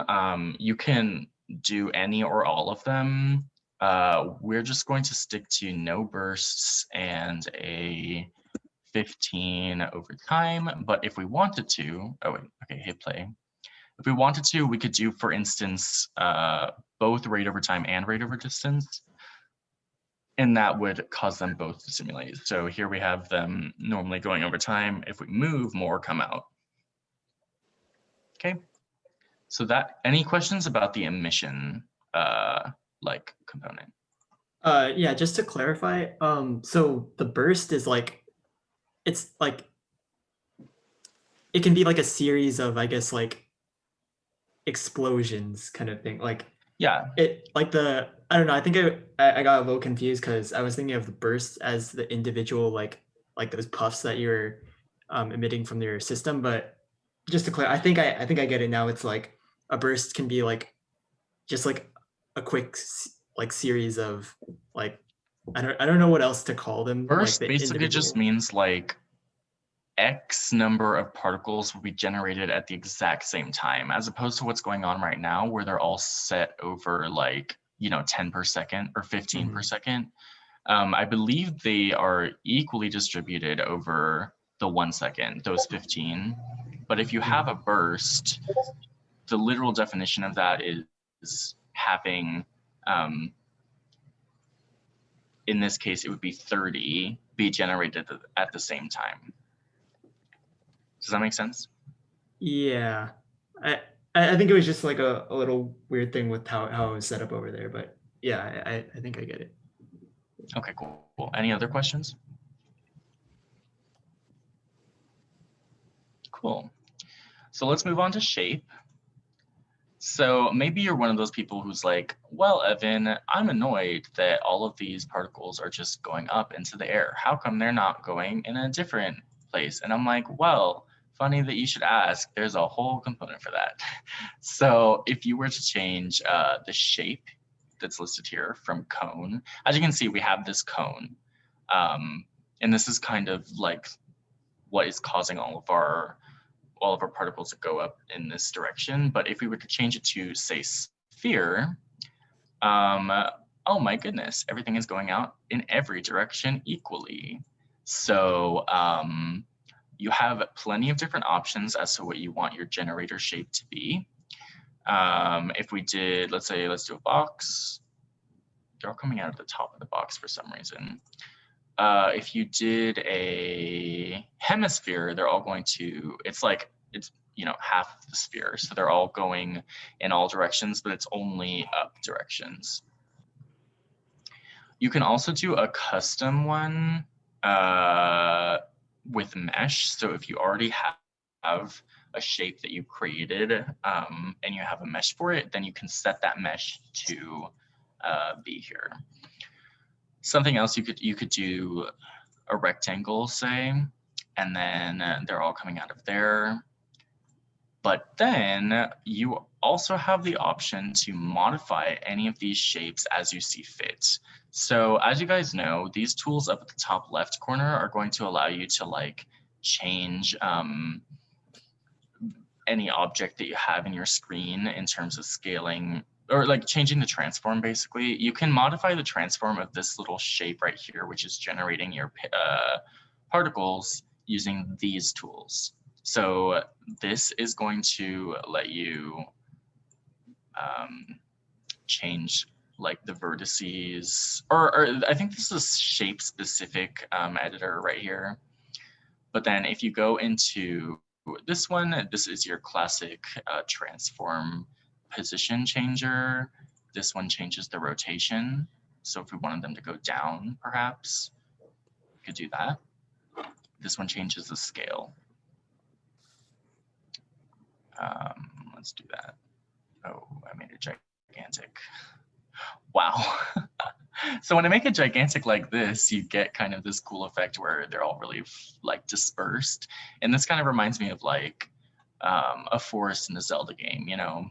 you can do any or all of them. We're just going to stick to no bursts and a 15 over time. But if we wanted to, oh wait, okay, hit play. If we wanted to, we could do, for instance, both rate over time and rate over distance. And that would cause them both to simulate. So here we have them normally going over time. If we move, more come out. Okay. So any questions about the emission like component? Yeah, just to clarify, so the burst is like, it's like, it can be like a series of, I guess, like explosions kind of thing. Like, Yeah. it like I don't know, I think I got a little confused because I was thinking of the burst as the individual like those puffs that you're emitting from your system. But just to clarify, I think I get it now. It's like a burst can be like just like a quick like series of like, I don't know what else to call them. Burst like the basically just means like X number of particles will be generated at the exact same time, as opposed to what's going on right now, where they're all set over like, 10 per second or 15 per second. I believe they are equally distributed over the 1 second, those 15. But if you have a burst, the literal definition of that is having, in this case, it would be 30 be generated at the same time. Does that make sense? Yeah, I think it was just like a little weird thing with how it was set up over there, but yeah, I think I get it. Okay, cool. Any other questions? Cool. So let's move on to shape. So maybe you're one of those people who's like, well, Evan, I'm annoyed that all of these particles are just going up into the air. How come they're not going in a different place? And I'm like, well, funny that you should ask. There's a whole component for that. So if you were to change the shape that's listed here from cone, as you can see, we have this cone. And this is kind of like what is causing all of our particles to go up in this direction. But if we were to change it to, say, sphere, oh my goodness, everything is going out in every direction equally. So you have plenty of different options as to what you want your generator shape to be. If we did, let's do a box. They're all coming out of the top of the box for some reason. If you did a hemisphere, they're all going to, it's you know, half of the sphere. So they're all going in all directions, but it's only up directions. You can also do a custom one with mesh. So if you already have a shape that you created and you have a mesh for it, then you can set that mesh to be here. Something else you could do a rectangle, say, and then they're all coming out of there. But then you also have the option to modify any of these shapes as you see fit. So as you guys know, these tools up at the top left corner are going to allow you to like change any object that you have in your screen in terms of scaling or like changing the transform. Basically, you can modify the transform of this little shape right here, which is generating your particles using these tools. So this is going to let you change like the vertices, or I think this is shape specific editor right here. But then if you go into this one, this is your classic transform position changer. This one changes the rotation. So if we wanted them to go down, perhaps, we could do that. This one changes the scale. Let's do that. Oh, I made it gigantic. Wow. So when I make it gigantic like this, you get kind of this cool effect where they're all really like dispersed. And this kind of reminds me of like a forest in a Zelda game, you know?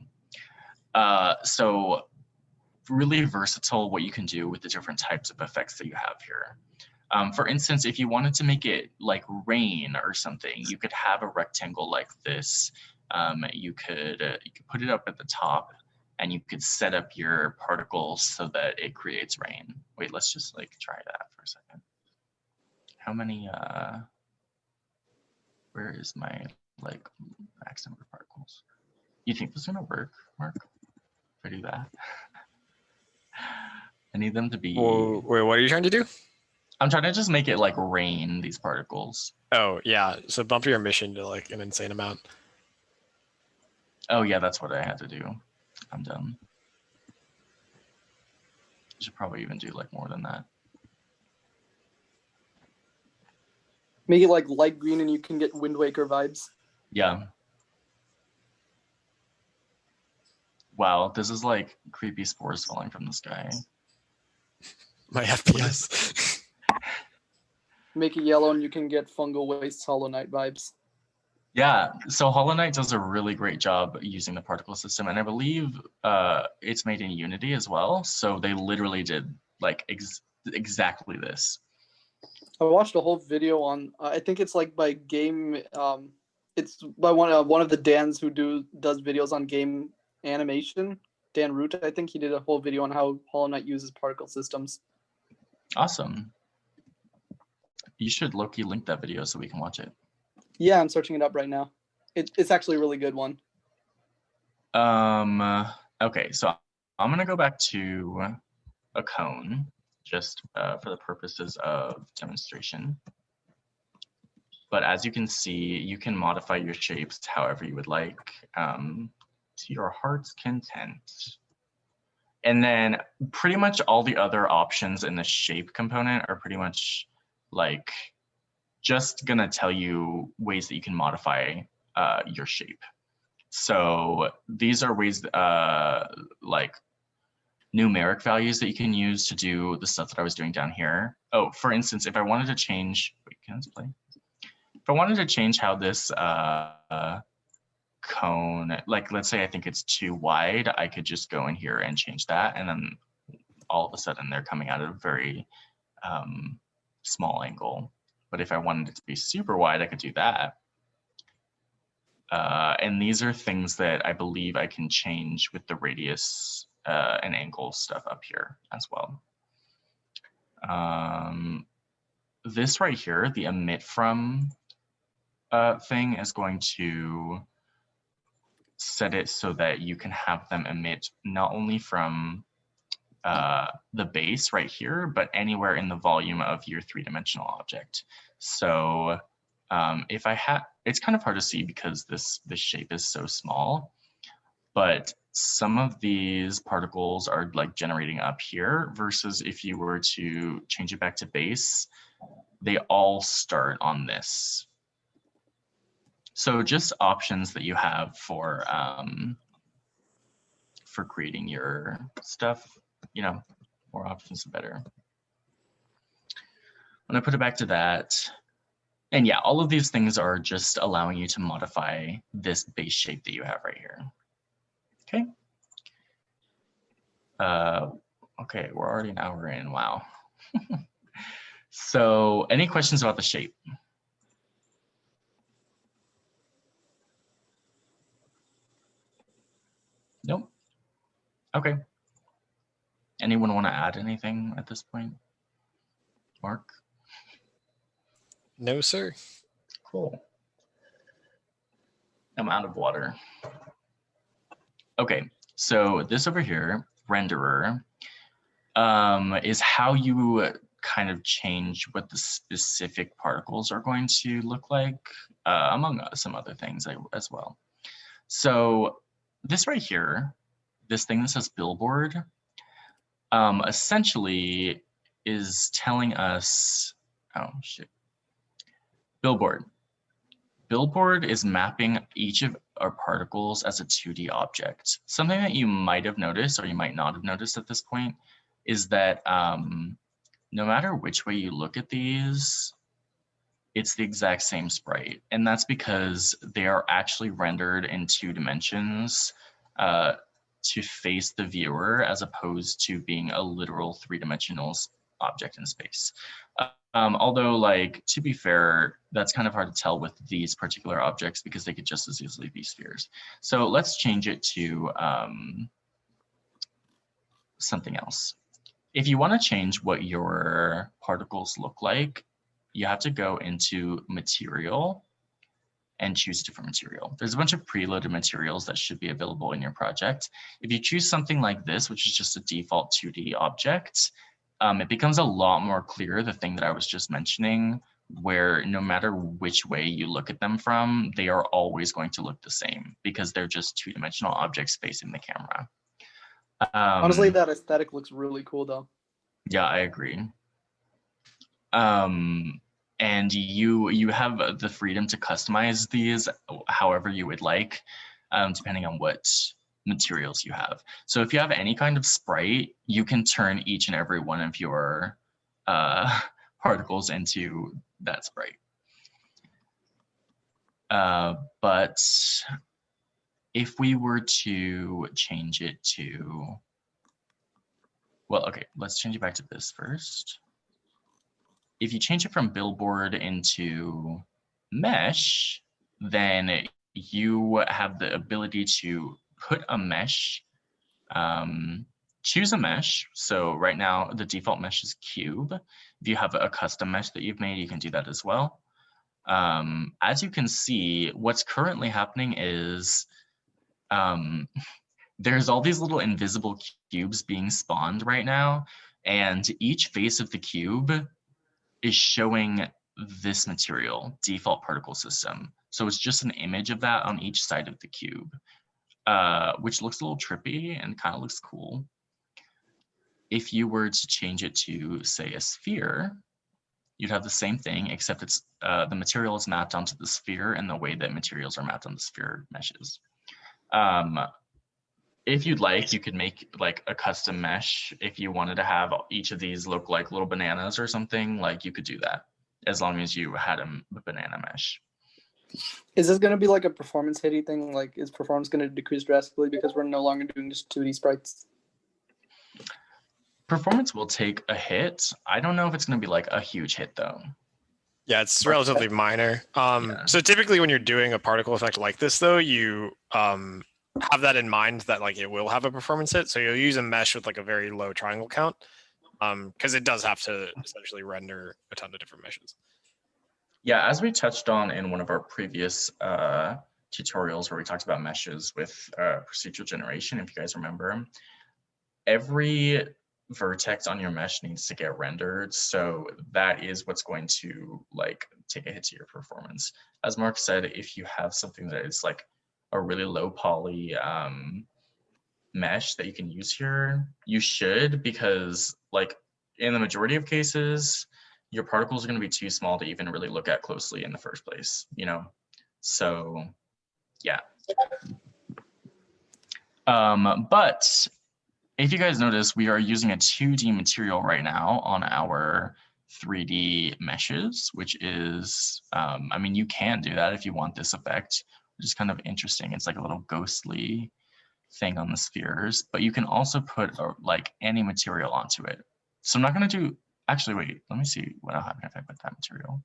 So really versatile what you can do with the different types of effects that you have here. For instance, if you wanted to make it like rain or something, you could have a rectangle like this. You could put it up at the top, and you could set up your particles so that it creates rain. Wait, let's just like try that for a second. How many, where is my like max number of particles? You think this is gonna work, Mark? If I do that? I need them to be. Whoa, wait, what are you trying to do? I'm trying to just make it like rain these particles. Oh yeah, so bump your emission to like an insane amount. Oh yeah, that's what I had to do. I'm done. I should probably even do like more than that. Make it like light green and you can get Wind Waker vibes. Yeah. Wow, this is like creepy spores falling from the sky. My FPS. Make it yellow and you can get Fungal Waste Hollow Knight vibes. Yeah, so Hollow Knight does a really great job using the particle system, and I believe it's made in Unity as well. So they literally did like exactly this. I watched a whole video on. I think it's like by game. It's by one of the Dans who does videos on game animation. Dan Root, I think he did a whole video on how Hollow Knight uses particle systems. Awesome. You should low-key link that video so we can watch it. Yeah, I'm searching it up right now. It's actually a really good one. Okay, so I'm gonna go back to a cone just for the purposes of demonstration. But as you can see, you can modify your shapes however you would like to your heart's content. And then pretty much all the other options in the shape component are pretty much like just gonna tell you ways that you can modify your shape. So these are ways like numeric values that you can use to do the stuff that I was doing down here. Oh, for instance, if I wanted to change, wait, can this play? If I wanted to change how this cone, like let's say I think it's too wide, I could just go in here and change that, and then all of a sudden they're coming out at a very small angle. But if I wanted it to be super wide, I could do that. And these are things that I believe I can change with the radius and angle stuff up here as well. This right here, the emit from thing is going to set it so that you can have them emit not only from the base right here, but anywhere in the volume of your three-dimensional object. So if it's kind of hard to see because this shape is so small, but some of these particles are like generating up here versus if you were to change it back to base, they all start on this. So just options that you have for creating your stuff, you know, more options the better. When I put it back to that, and yeah, all of these things are just allowing you to modify this base shape that you have right here. Okay. Okay, we're already an hour in, wow. So any questions about the shape? Nope. Okay. Anyone want to add anything at this point? Mark? No, sir. Cool. I'm out of water. Okay, so this over here, renderer, is how you kind of change what the specific particles are going to look like, among some other things as well. So this right here, this thing that says billboard, essentially is telling us, oh shit, billboard. Billboard is mapping each of our particles as a 2D object. Something that you might have noticed or you might not have noticed at this point is that no matter which way you look at these, it's the exact same sprite. And that's because they are actually rendered in 2 dimensions to face the viewer as opposed to being a literal 3-dimensional object in space. Although, like, to be fair, that's kind of hard to tell with these particular objects because they could just as easily be spheres. So let's change it to something else. If you want to change what your particles look like, you have to go into material and choose different material. There's a bunch of preloaded materials that should be available in your project. If you choose something like this, which is just a default 2D object, it becomes a lot more clear, the thing that I was just mentioning, where no matter which way you look at them from, they are always going to look the same because they're just 2-dimensional objects facing the camera. Honestly, that aesthetic looks really cool though. Yeah, I agree. And you have the freedom to customize these however you would like, depending on what materials you have. So if you have any kind of sprite, you can turn each and every one of your particles into that sprite. But if we were to change it to, well, okay, let's change it back to this first. If you change it from billboard into mesh, then you have the ability to put a mesh, choose a mesh. So right now the default mesh is cube. If you have a custom mesh that you've made, you can do that as well. As you can see, what's currently happening is there's all these little invisible cubes being spawned right now, and each face of the cube is showing this material, default particle system. So it's just an image of that on each side of the cube, which looks a little trippy and kind of looks cool. If you were to change it to, say, a sphere, you'd have the same thing, except it's the material is mapped onto the sphere and the way that materials are mapped on the sphere meshes. If you'd like, you could make like a custom mesh. If you wanted to have each of these look like little bananas or something, like you could do that as long as you had a banana mesh. Is this going to be like a performance hitty thing? Like, is performance going to decrease drastically because we're no longer doing just 2D sprites? Performance will take a hit. I don't know if it's going to be like a huge hit though. Yeah, it's relatively minor. So typically when you're doing a particle effect like this though, you have that in mind that like it will have a performance hit. So you'll use a mesh with like a very low triangle count because it does have to essentially render a ton of different meshes. Yeah, as we touched on in one of our previous tutorials where we talked about meshes with procedural generation, if you guys remember, every vertex on your mesh needs to get rendered. So that is what's going to like take a hit to your performance. As Mark said, if you have something that is like a really low poly mesh that you can use here, you should, because like in the majority of cases, your particles are going to be too small to even really look at closely in the first place, you know? So yeah. But if you guys notice, we are using a 2D material right now on our 3D meshes, which is, I mean, you can do that if you want this effect, which is kind of interesting. It's like a little ghostly thing on the spheres, but you can also put like any material onto it. So I'm not going to do, actually, wait, let me see what'll happen if I put that material.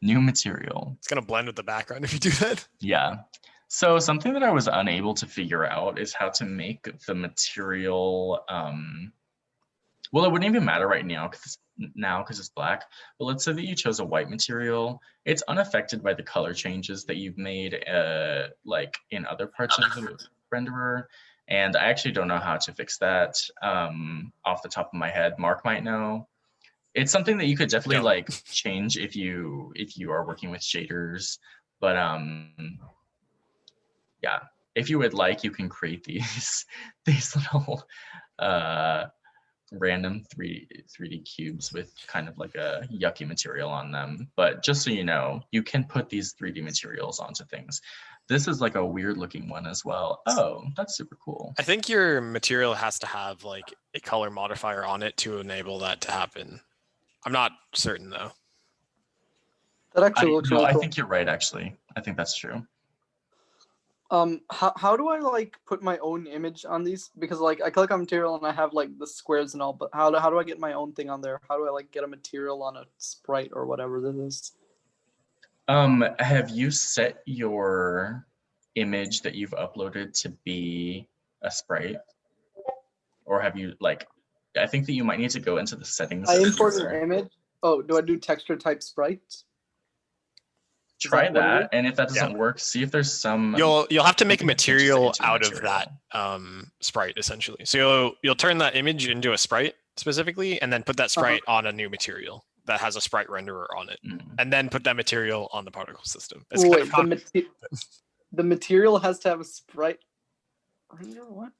New material. It's going to blend with the background if you do that. Yeah. So something that I was unable to figure out is how to make the material, well, it wouldn't even matter right now because it's black, but let's say that you chose a white material. It's unaffected by the color changes that you've made like in other parts of the renderer. And I actually don't know how to fix that off the top of my head. Mark might know. It's something that you could definitely like change if you are working with shaders, but yeah, if you would like, you can create these little random 3D cubes with kind of like a yucky material on them. But just so you know, you can put these 3D materials onto things. This is like a weird looking one as well. Oh, that's super cool. I think your material has to have like a color modifier on it to enable that to happen. I'm not certain though. That actually looks really I cool. think you're right, actually. I think that's true. How do I like put my own image on these? Because like I click on material and I have like the squares and all, but how do I get my own thing on there? How do I like get a material on a sprite or whatever this is? Have you set your image that you've uploaded to be a sprite? Or have you like, I think that you might need to go into the settings. I import an image. Oh, do I do texture type sprites? Try that, and if that doesn't work, see if there's some. You'll have to make a material out of that sprite essentially. So you'll turn that image into a sprite specifically, and then put that sprite on a new material that has a sprite renderer on it, and then put that material on the particle system. It's wait, the material has to have a sprite render. What?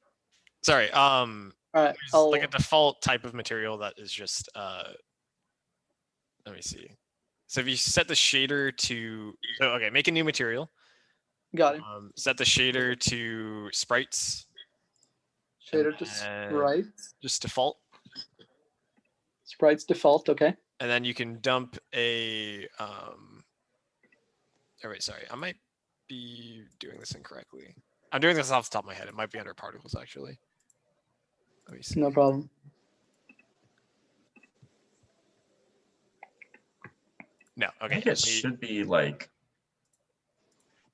Sorry. All right. Like a default type of material that is just. Let me see. So if you set the shader to, okay, make a new material. Got it. Set the shader to sprites. Shader to sprites. Just default. Sprites default, okay. And then you can dump a, oh wait, sorry, I might be doing this incorrectly. I'm doing this off the top of my head. It might be under particles actually. Let me see. No problem. No, okay. I think it should be like,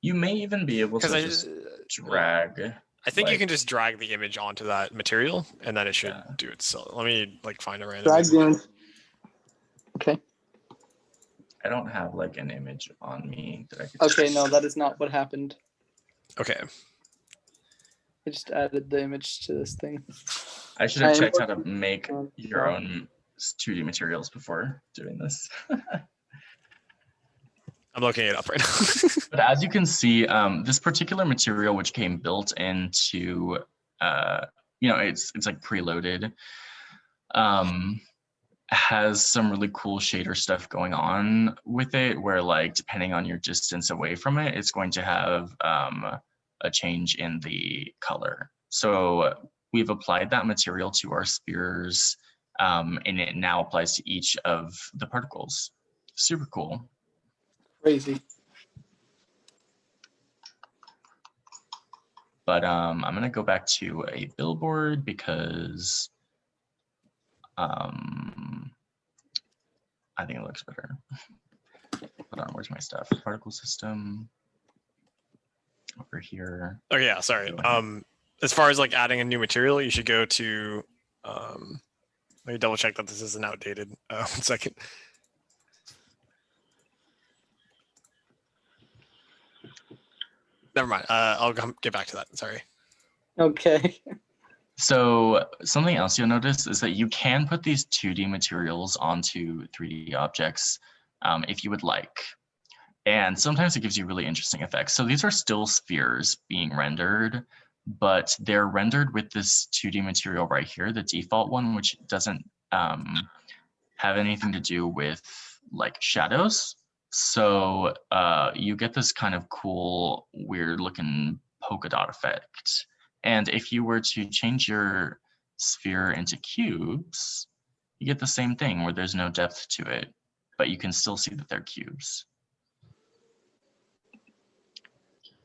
you may even be able to just drag. I think you can just drag the image onto that material and then it should do it. So let me like find a random. Drag the image. Okay. I don't have like an image on me that I could. Okay, no, that is not what happened. Okay. I just added the image to this thing. I should have checked how to make your own 2D materials before doing this. I'm looking it up right now. But as you can see, this particular material, which came built into, you know, it's like preloaded, has some really cool shader stuff going on with it, where like depending on your distance away from it, it's going to have a change in the color. So we've applied that material to our spheres, and it now applies to each of the particles. Super cool. Crazy. But I'm gonna go back to a billboard because I think it looks better. Hold on, where's my stuff? Particle system over here. Oh yeah, sorry. As far as like adding a new material, you should go to. Let me double check that this isn't outdated. 1 second. Never mind. I'll get back to that. Sorry. Okay. So something else you'll notice is that you can put these 2D materials onto 3D objects if you would like. And sometimes it gives you really interesting effects. So these are still spheres being rendered, but they're rendered with this 2D material right here, the default one, which doesn't have anything to do with like shadows. So you get this kind of cool, weird looking polka dot effect. And if you were to change your sphere into cubes, you get the same thing where there's no depth to it, but you can still see that they're cubes.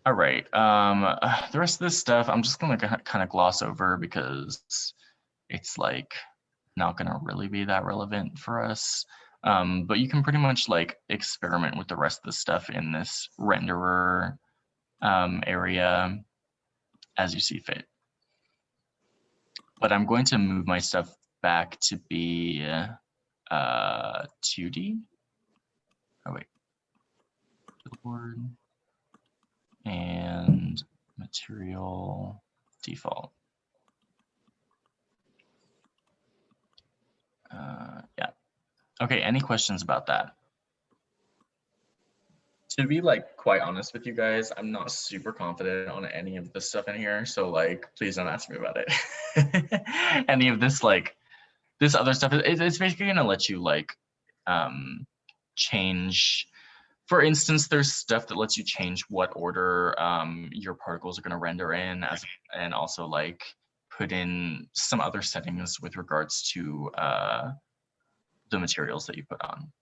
All right, the rest of this stuff, I'm just gonna kind of gloss over because it's like not gonna really be that relevant for us. But you can pretty much like experiment with the rest of the stuff in this renderer area as you see fit. But I'm going to move my stuff back to be 2D. Oh wait, billboard and material default. Yeah. Okay, any questions about that? To be like quite honest with you guys, I'm not super confident on any of this stuff in here, so like please don't ask me about it. Any of this, like this other stuff, it's basically gonna let you like change. For instance, there's stuff that lets you change what order your particles are gonna render in, and also like put in some other settings with regards to the materials that you put on.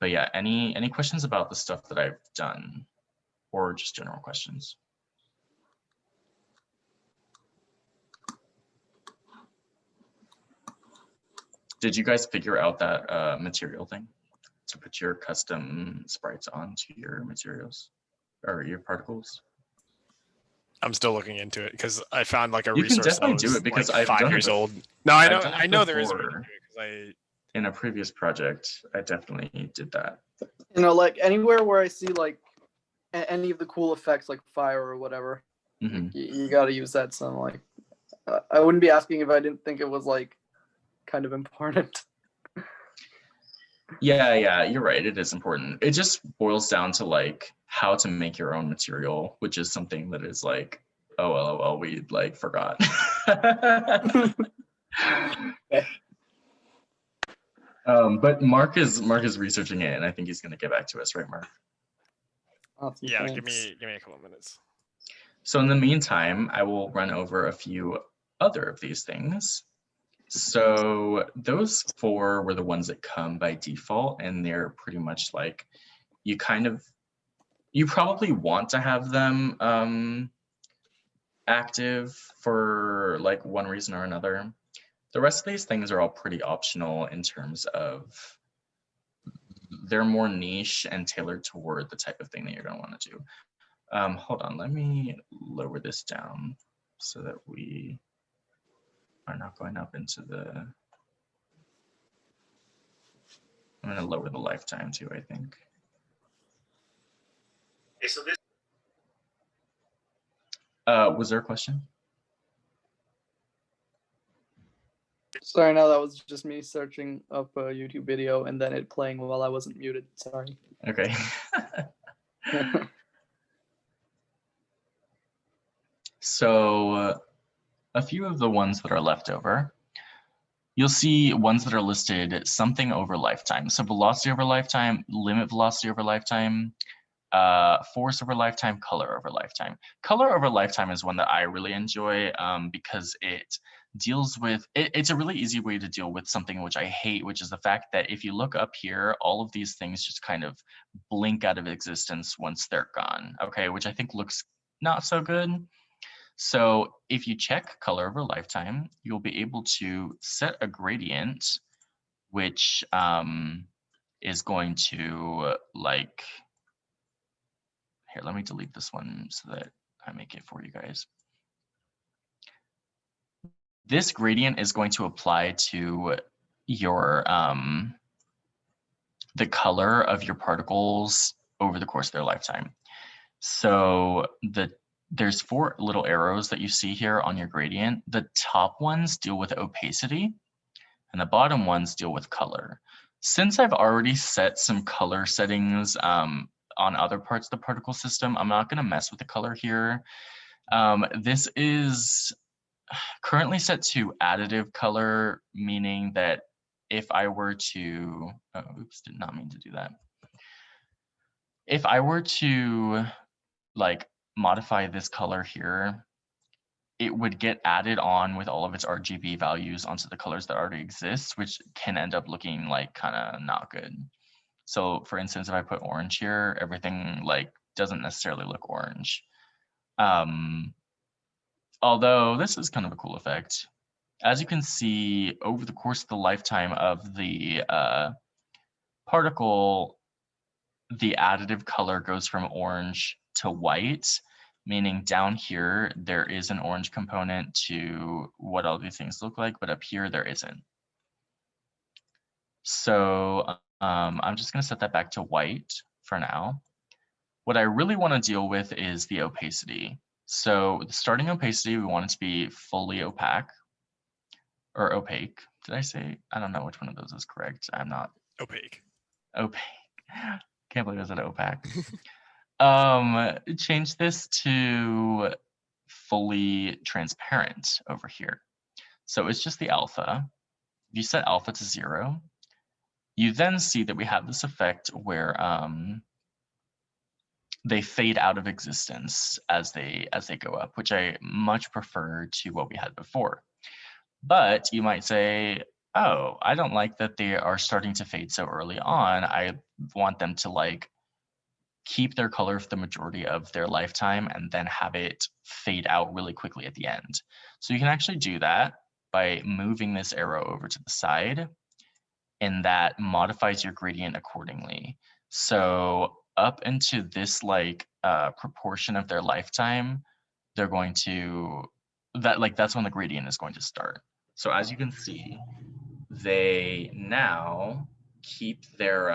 But yeah, any questions about the stuff that I've done, or just general questions? Did you guys figure out that material thing to put your custom sprites onto your materials or your particles? I'm still looking into it because I found like a You can resource that definitely was do it because like I've 5 done it years before. old. No, I know, I've done it I know there is a way to do before. it because In a previous project, I definitely did that. You know, like anywhere where I see like any of the cool effects, like fire or whatever, Mm-hmm. you got to use that. So I'm like, I wouldn't be asking if I didn't think it was like kind of important. Yeah, you're right. It is important. It just boils down to like how to make your own material, which is something that is like, oh, LOL, we like forgot. But Mark is researching it, and I think he's going to get back to us, right, Mark? Awesome, yeah, thanks. give me a couple of minutes. So in the meantime, I will run over a few other of these things. So those 4 were the ones that come by default, and they're pretty much like you probably want to have them active for like one reason or another. The rest of these things are all pretty optional in terms of they're more niche and tailored toward the type of thing that you're going to want to do. Hold on, let me lower this down so that we are not going up into the, I'm going to lower the lifetime too, I think. Okay, so this. Was there a question? Sorry, no, that was just me searching up a YouTube video and then it playing while I wasn't muted. Sorry. Okay. So a few of the ones that are left over, you'll see ones that are listed something over lifetime. So velocity over lifetime, limit velocity over lifetime, force over lifetime, color over lifetime. Color over lifetime is one that I really enjoy because it deals with, it's a really easy way to deal with something which I hate, which is the fact that if you look up here, all of these things just kind of blink out of existence once they're gone, okay, which I think looks not so good. So if you check color over lifetime, you'll be able to set a gradient, which is going to like, here, let me delete this one so that I make it for you guys. This gradient is going to apply to your the color of your particles over the course of their lifetime. So there's 4 little arrows that you see here on your gradient. The top ones deal with opacity, and the bottom ones deal with color. Since I've already set some color settings on other parts of the particle system, I'm not going to mess with the color here. This is currently set to additive color, meaning that if I were to, oh, oops, did not mean to do that. If I were to like modify this color here, it would get added on with all of its RGB values onto the colors that already exist, which can end up looking like kind of not good. So for instance, if I put orange here, everything like doesn't necessarily look orange. Although this is kind of a cool effect. As you can see, over the course of the lifetime of the particle, the additive color goes from orange to white, meaning down here, there is an orange component to what all these things look like, but up here, there isn't. So I'm just gonna set that back to white for now. What I really wanna deal with is the opacity. So the starting opacity, we want it to be fully opaque or opaque. Did I say? I don't know which one of those is correct. I'm not. Opaque. Opaque. Can't believe I said opaque. Change this to fully transparent over here. So it's just the alpha. If you set alpha to 0, you then see that we have this effect where they fade out of existence as they go up, which I much prefer to what we had before. But you might say, oh, I don't like that they are starting to fade so early on. I want them to like keep their color for the majority of their lifetime and then have it fade out really quickly at the end. So you can actually do that by moving this arrow over to the side, and that modifies your gradient accordingly. So up into this like proportion of their lifetime, they're going to, that's when the gradient is going to start. So as you can see, they now keep their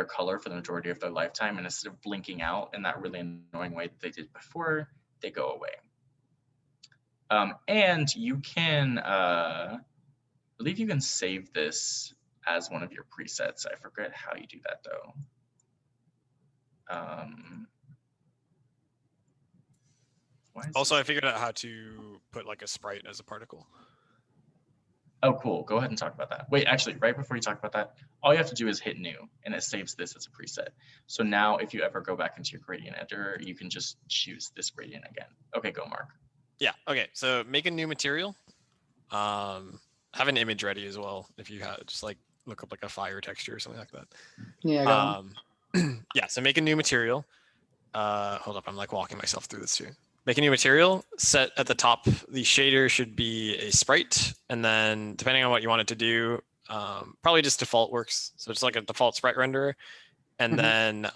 color for the majority of their lifetime, and instead of blinking out in that really annoying way that they did before, they go away. And you can, I believe you can save this as one of your presets. I forget how you do that though. Also, I figured out how to put like a sprite as a particle. Oh, cool. Go ahead and talk about that. Wait, actually, right before you talk about that, all you have to do is hit new, and it saves this as a preset. So now if you ever go back into your gradient editor, you can just choose this gradient again. Okay, go, Mark. Yeah, okay. So make a new material. Have an image ready as well. If you have, just like look up like a fire texture or something like that. Yeah, I got one. Yeah, so make a new material. Hold up, I'm like walking myself through this too. Make a new material, set at the top, the shader should be a sprite, and then depending on what you want it to do, probably just default works. So it's like a default sprite renderer. And then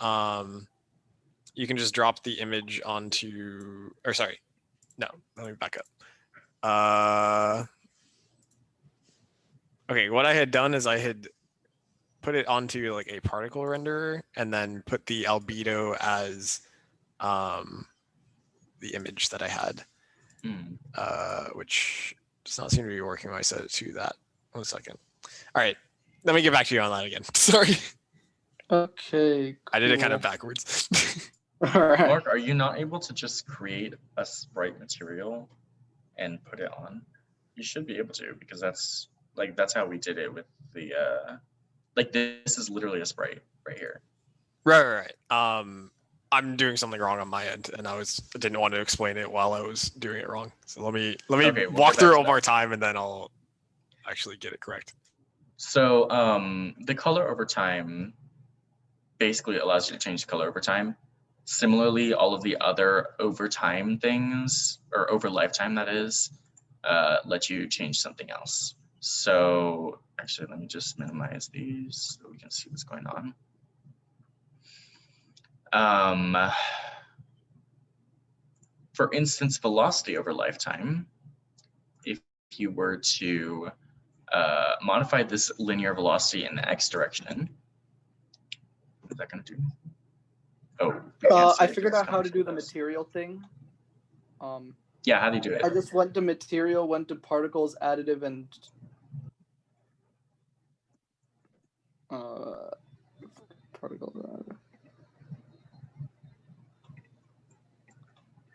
you can just drop the image onto, or sorry, no, let me back up. Okay, what I had done is I had put it onto like a particle renderer and then put the albedo as the image that I had, which does not seem to be working when I set it to that. 1 second. All right, let me get back to you on that again. Sorry. Okay. Cool. I did it kind of backwards. All right. Mark, are you not able to just create a sprite material and put it on? You should be able to, because that's how we did it with the like this is literally a sprite right here. Right. I'm doing something wrong on my end, and I didn't want to explain it while I was doing it wrong. So let me Okay, walk through it one more time, and then I'll actually get it correct. So the color over time basically allows you to change the color over time. Similarly, all of the other over time things, or over lifetime that is, let you change something else. So actually, let me just minimize these so we can see what's going on. For instance, velocity over lifetime, if you were to modify this linear velocity in the x direction, what is that going to do? Oh, we can't see I it figured because out how to it's do the closed. material thing. Yeah, how do you do I it? just went to material, went to particles, additive, and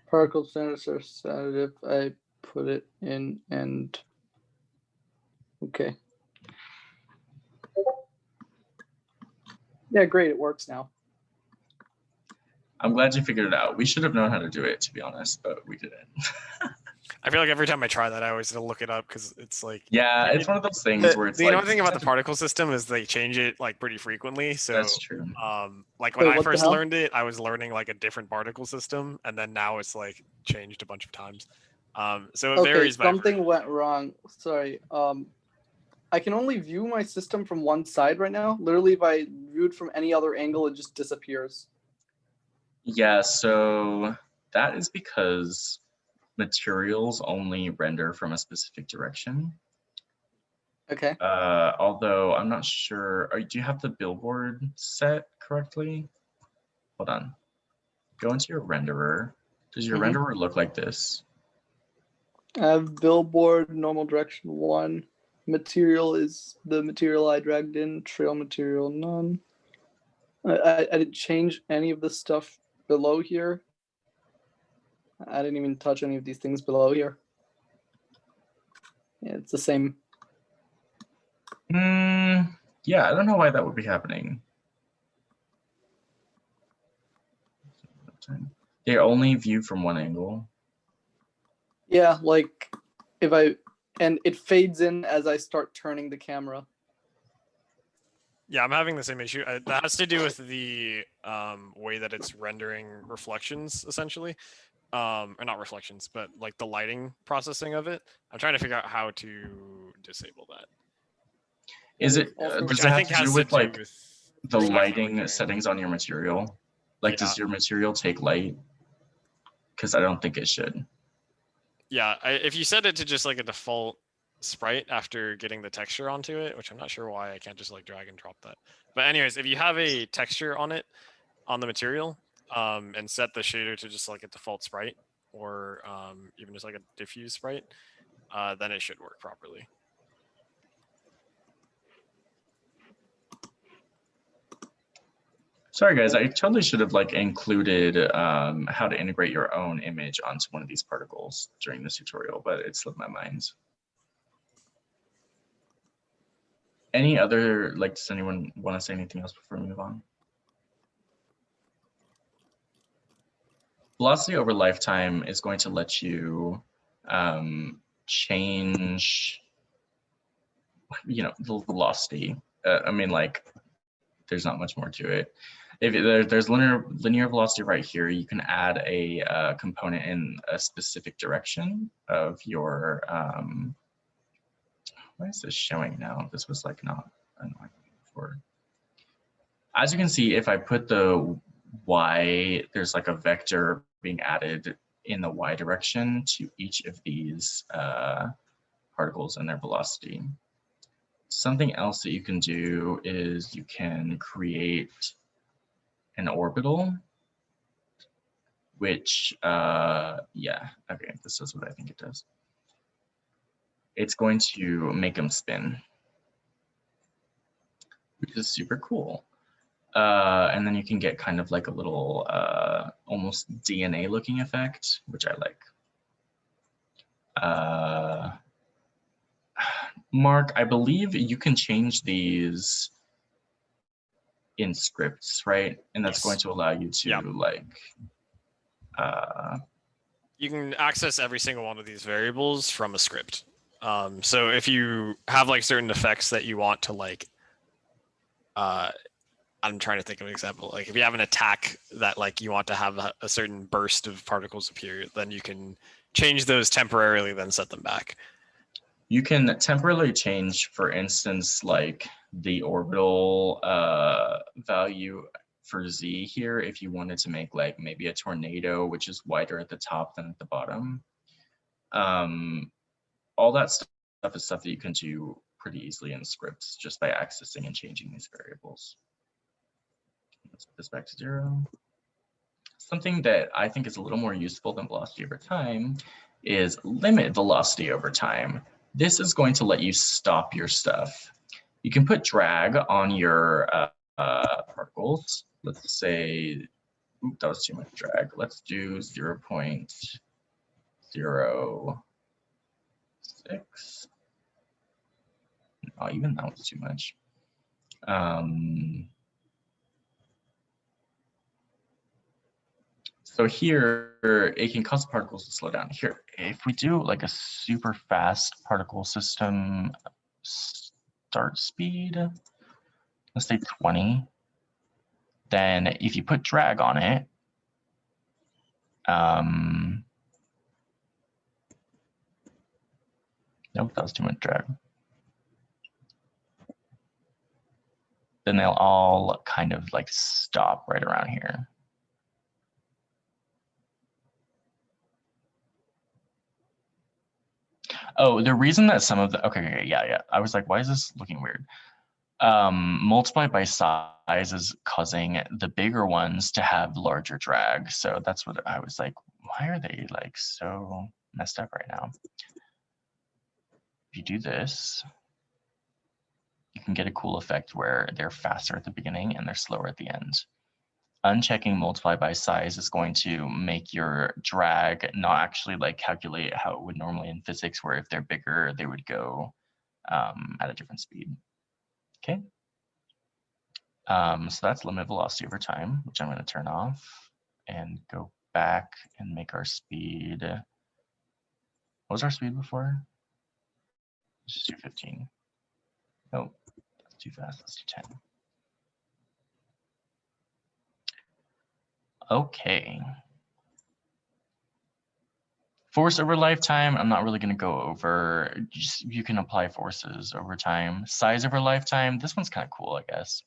particle standard source additive. I put it in and okay. Yeah, great. It works now. I'm glad you figured it out. We should have known how to do it, to be honest, but we didn't. I feel like every time I try that, I always have to look it up because it's like Yeah, it's one of those things where it's the like. annoying thing about the particle system is they change it like pretty frequently. So That's true. like when Wait, I what the first hell? learned it, I was learning like a different particle system, and then now it's like changed a bunch of times. So it Okay, varies by something went wrong. Sorry. I can only view my system from one side right now. Literally, if I view it from any other angle, it just disappears. Yeah, so that is because materials only render from a specific direction. Okay. Although I'm not sure, do you have the billboard set correctly? Hold on. Go into your renderer. Does your renderer look like this? I have billboard, normal direction 1. Material is the material I dragged in. Trail material, none. I didn't change any of the stuff below here. I didn't even touch any of these things below here. Yeah, it's the same. Yeah, I don't know why that would be happening. They only view from one angle. Yeah, like if I, and it fades in as I start turning the camera. Yeah, I'm having the same issue. That has to do with the way that it's rendering reflections, essentially. Or not reflections, but like the lighting processing of it. I'm trying to figure out how to disable that. Is it, Also- does Which it I have think to has do to with do like with the reflective lighting rendering. settings on your material? Like, Yeah. does your material take light? Because I don't think it should. Yeah, if you set it to just like a default sprite after getting the texture onto it, which I'm not sure why I can't just like drag and drop that. But anyways, if you have a texture on it, on the material, and set the shader to just like a default sprite or even just like a diffuse sprite, then it should work properly. Sorry guys, I totally should have like included how to integrate your own image onto one of these particles during this tutorial, but it slipped my mind. Any other, like, does anyone want to say anything else before we move on? Velocity over lifetime is going to let you change, you know, the velocity. I mean, like, there's not much more to it. If there's linear velocity right here, you can add a component in a specific direction of your, why is this showing now? This was like not annoying before. As you can see, if I put the Y, there's like a vector being added in the Y direction to each of these particles and their velocity. Something else that you can do is you can create an orbital, which, yeah, okay, this is what I think it does. It's going to make them spin, which is super cool. And then you can get kind of like a little almost DNA looking effect, which I like. Mark, I believe you can change these in scripts, right? And that's going to allow you to like. You can access every single one of these variables from a script. So if you have like certain effects that you want to like, I'm trying to think of an example. Like if you have an attack that like you want to have a certain burst of particles appear, then you can change those temporarily, then set them back. You can temporarily change, for instance, like the orbital value for Z here, if you wanted to make like maybe a tornado, which is wider at the top than at the bottom. All that stuff is stuff that you can do pretty easily in scripts just by accessing and changing these variables. Let's put this back to 0. something that I think is a little more useful than velocity over time is limit velocity over time. This is going to let you stop your stuff. You can put drag on your particles. Let's say, oops, that was too much drag. Let's do 0.06. Oh, even that was too much. So here, it can cause particles to slow down. Here, if we do like a super fast particle system start speed, let's say 20, then if you put drag on it, nope, that was too much drag. Then they'll all kind of like stop right around here. Oh, the reason that some of the, okay, yeah. I was like, why is this looking weird? Multiply by size is causing the bigger ones to have larger drag. So that's what I was like, why are they like so messed up right now? If you do this, you can get a cool effect where they're faster at the beginning and they're slower at the end. Unchecking multiply by size is going to make your drag not actually like calculate how it would normally in physics, where if they're bigger, they would go at a different speed. Okay. So that's limit velocity over time, which I'm going to turn off and go back and make our speed. What was our speed before? Let's just do 15. Oh, that's too fast. Let's do 10. Okay. Force over lifetime, I'm not really going to go over. Just, you can apply forces over time. Size over lifetime, this one's kind of cool, I guess.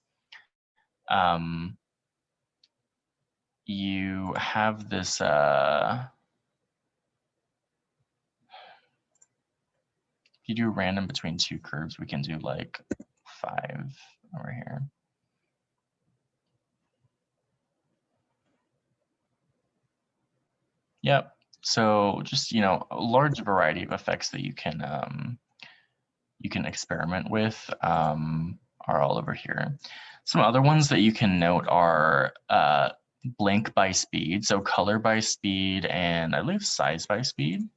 You have this, if you do random between two curves, we can do like 5 over here. Yep. So just, you know, a large variety of effects that you can experiment with are all over here. Some other ones that you can note are blank by speed, so color by speed, and I believe size by speed.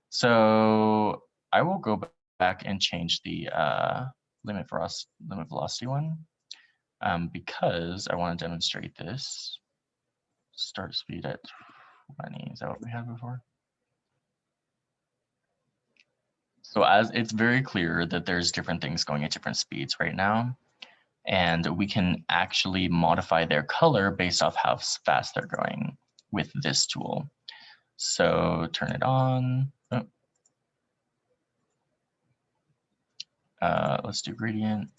So I will go back and change the limit velocity one because I want to demonstrate this. Start speed at 20. Is that what we had before? So as it's very clear that there's different things going at different speeds right now, and we can actually modify their color based off how fast they're going with this tool. So turn it on. Let's do gradient.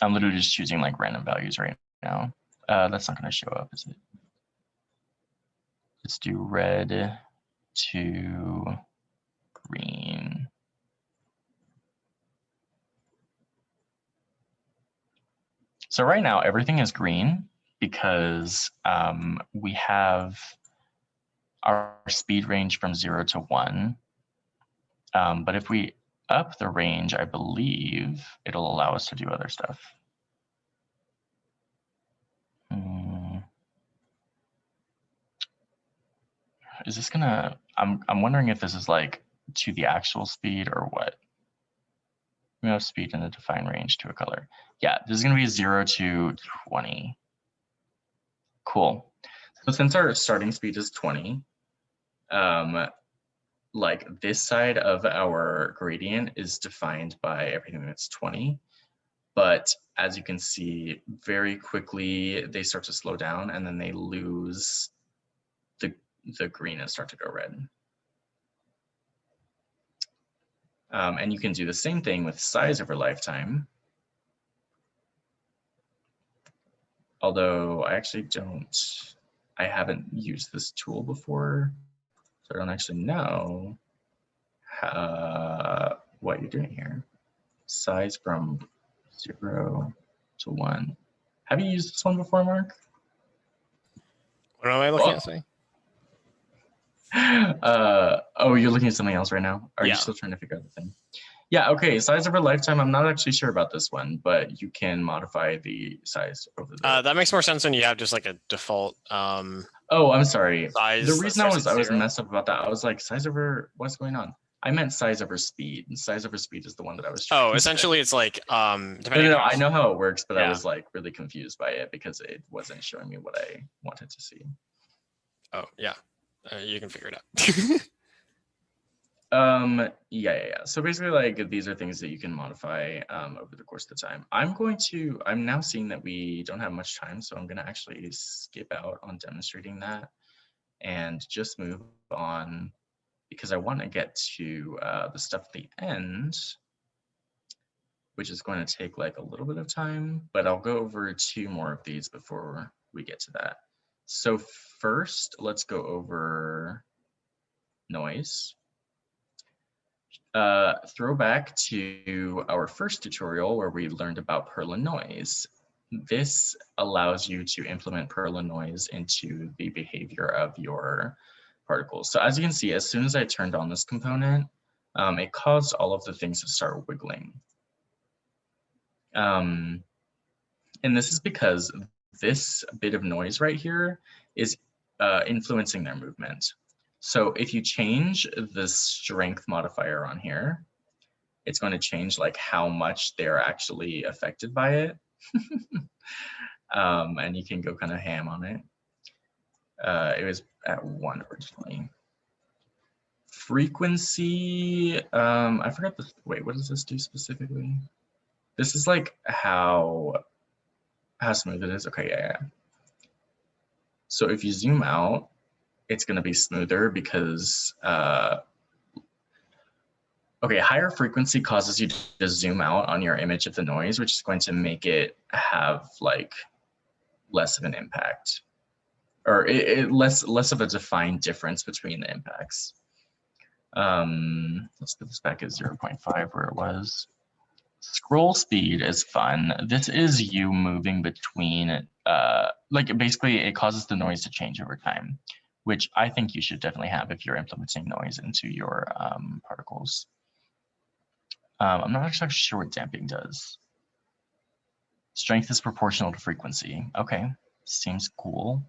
I'm literally just choosing like random values right now. That's not going to show up, is it? Let's do red to green. So right now everything is green because we have our speed range from 0 to 1. But if we up the range, I believe it'll allow us to do other stuff. Is this gonna, I'm wondering if this is like to the actual speed or what. We have speed in the defined range to a color. Yeah, this is gonna be 0 to 20. Cool. So since our starting speed is 20, like this side of our gradient is defined by everything that's 20. But as you can see, very quickly they start to slow down and then they lose the green and start to go red. And you can do the same thing with size over lifetime. Although I actually I haven't used this tool before, so I don't actually know what you're doing here. Size from 0 to 1. Have you used this one before, Mark? What am I looking at? Saying? Oh, you're looking at something else right now? Are you Yeah. still trying to figure out the thing? Yeah, okay, size over lifetime, I'm not actually sure about this one, but you can modify the size over the... That makes more sense when you have just like a default Oh, I'm sorry. size. The that reason I starts was at 0. messed up about that, I was like, size over, what's going on? I meant size over speed, and size over speed is the one that I was trying Oh, to say. essentially it's like depending No, on I know how it works, but I Yeah. was like really confused by it because it wasn't showing me what I wanted to see. Oh, yeah. You can figure it out. Yeah. So basically, like, these are things that you can modify over the course of the time. I'm now seeing that we don't have much time, so I'm gonna actually skip out on demonstrating that and just move on because I want to get to the stuff at the end, which is going to take like a little bit of time, but I'll go over 2 more of these before we get to that. So first, let's go over noise. Throwback to our first tutorial where we learned about Perlin noise. This allows you to implement Perlin noise into the behavior of your particles. So as you can see, as soon as I turned on this component, it caused all of the things to start wiggling. And this is because this bit of noise right here is influencing their movement. So if you change the strength modifier on here, it's going to change like how much they're actually affected by it. And you can go kind of ham on it. It was at 1 originally. Frequency, I forgot this, wait, what does this do specifically? This is like how smooth it is. Okay, yeah. So if you zoom out, it's going to be smoother because, okay, higher frequency causes you to zoom out on your image of the noise, which is going to make it have like less of an impact, or less of a defined difference between the impacts. Let's put this back at 0.5 where it was. Scroll speed is fun. This is you moving between, like basically it causes the noise to change over time, which I think you should definitely have if you're implementing noise into your particles. I'm not actually sure what damping does. Strength is proportional to frequency. Okay, seems cool.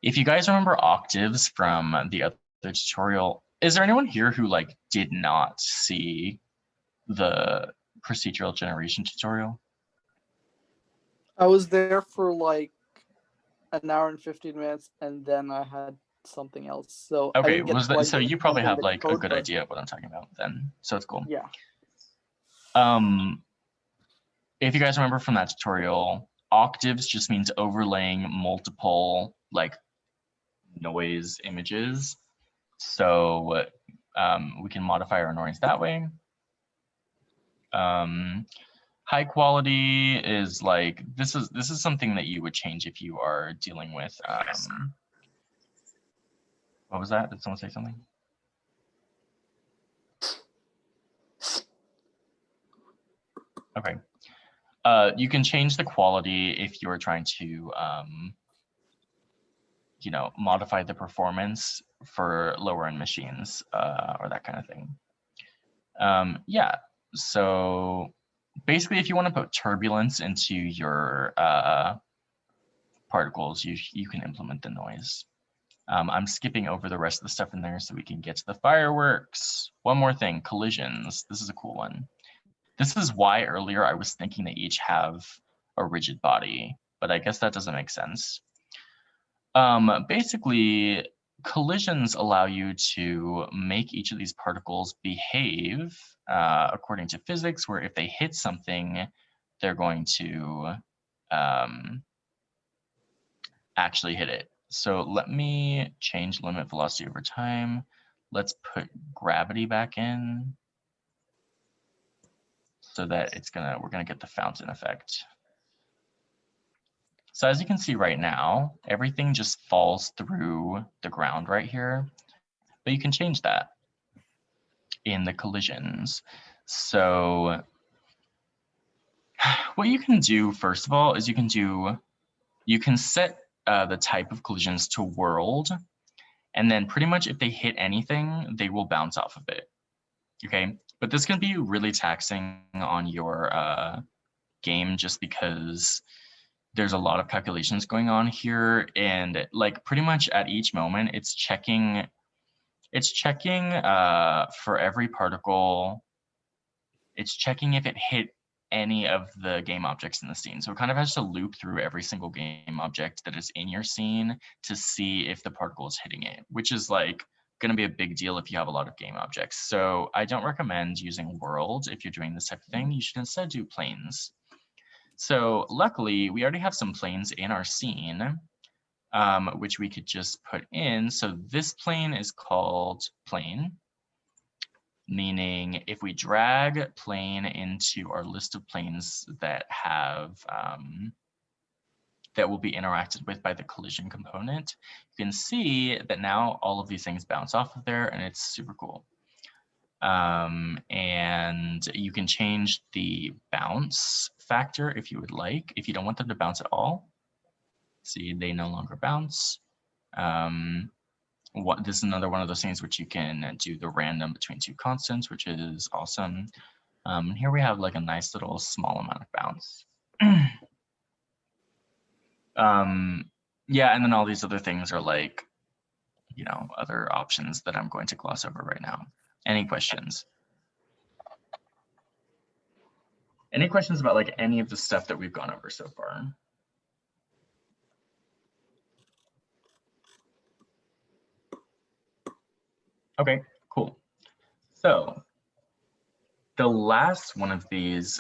If you guys remember octaves from the other tutorial, is there anyone here who like did not see the procedural generation tutorial? I was there for like an hour and 15 minutes, and then I had something else. So I Okay, didn't get quite so the- you probably have the like a code, good but idea of what I'm talking about then. So it's cool. yeah. If you guys remember from that tutorial, octaves just means overlaying multiple like noise images. So we can modify our noise that way. High quality is like, this is something that you would change if you are dealing with, what was that? Did someone say something? Okay. You can change the quality if you're trying to, you know, modify the performance for lower end machines or that kind of thing. Yeah, so basically if you want to put turbulence into your particles, you can implement the noise. I'm skipping over the rest of the stuff in there so we can get to the fireworks. One more thing, collisions. This is a cool one. This is why earlier I was thinking they each have a rigid body, but I guess that doesn't make sense. Basically, collisions allow you to make each of these particles behave according to physics, where if they hit something, they're going to actually hit it. So let me change limit velocity over time. Let's put gravity back in so that we're gonna get the fountain effect. So as you can see right now, everything just falls through the ground right here, but you can change that in the collisions. So what you can do, first of all, is you can set the type of collisions to world, and then pretty much if they hit anything, they will bounce off of it. Okay, but this can be really taxing on your game just because there's a lot of calculations going on here, and like pretty much at each moment it's checking for every particle, it's checking if it hit any of the game objects in the scene. So it kind of has to loop through every single game object that is in your scene to see if the particle is hitting it, which is like going to be a big deal if you have a lot of game objects. So I don't recommend using world if you're doing this type of thing. You should instead do planes. So luckily, we already have some planes in our scene, which we could just put in. So this plane is called plane, meaning if we drag plane into our list of planes that have that will be interacted with by the collision component, you can see that now all of these things bounce off of there, and it's super cool. And you can change the bounce factor if you would like. If you don't want them to bounce at all, see, they no longer bounce. This is another one of those things which you can do the random between two constants, which is awesome. Here we have like a nice little small amount of bounce. Yeah, and then all these other things are like, you know, other options that I'm going to gloss over right now. Any questions? Any questions about like any of the stuff that we've gone over so far? Okay, cool. So the last one of these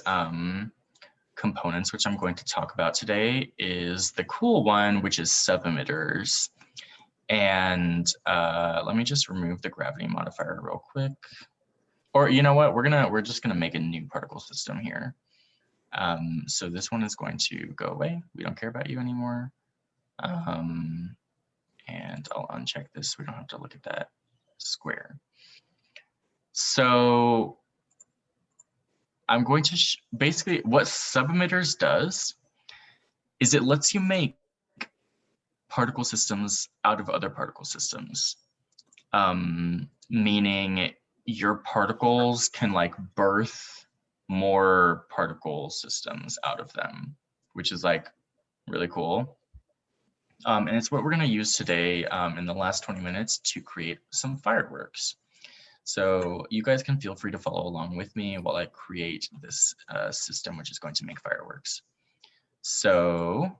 components, which I'm going to talk about today, is the cool one, which is sub-emitters. And let me just remove the gravity modifier real quick. Or you know what, we're just gonna make a new particle system here. So this one is going to go away. We don't care about you anymore. And I'll uncheck this. We don't have to look at that square. So I'm going to basically what sub-emitters does is it lets you make particle systems out of other particle systems, meaning your particles can like birth more particle systems out of them, which is like really cool. And it's what we're going to use today in the last 20 minutes to create some fireworks. So you guys can feel free to follow along with me while I create this system, which is going to make fireworks. So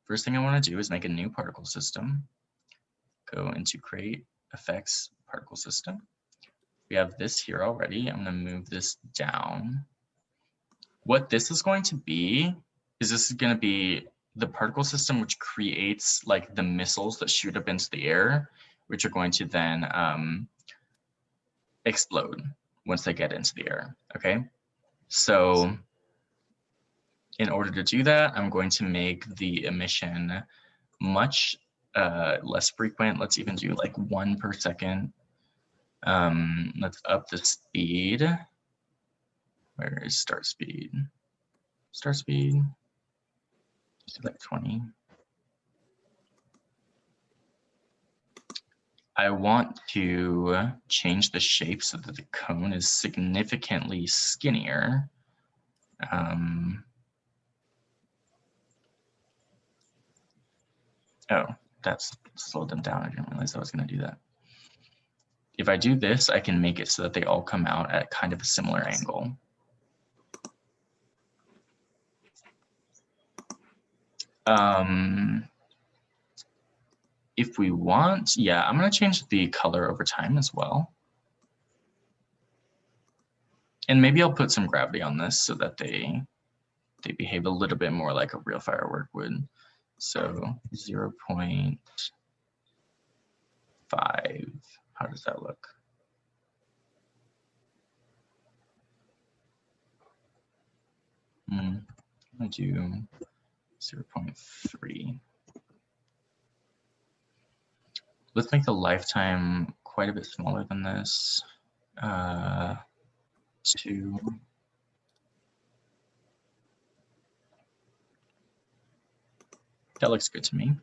first thing I want to do is make a new particle system. Go into create effects particle system. We have this here already. I'm going to move this down. What this is going to be is this is going to be the particle system which creates like the missiles that shoot up into the air, which are going to then explode once they get into the air. Okay, so in order to do that, I'm going to make the emission much less frequent. Let's even do like 1 per second. Let's up the speed. Where is start speed? Start speed, let's do like 20. I want to change the shape so that the cone is significantly skinnier. Oh, that's slowed them down. I didn't realize I was going to do that. If I do this, I can make it so that they all come out at kind of a similar angle. If we want, yeah, I'm going to change the color over time as well. And maybe I'll put some gravity on this so that they behave a little bit more like a real firework would. So 0.5. How does that look? I'm going to do 0.3. Let's make the lifetime quite a bit smaller than this. 2. That looks good to me.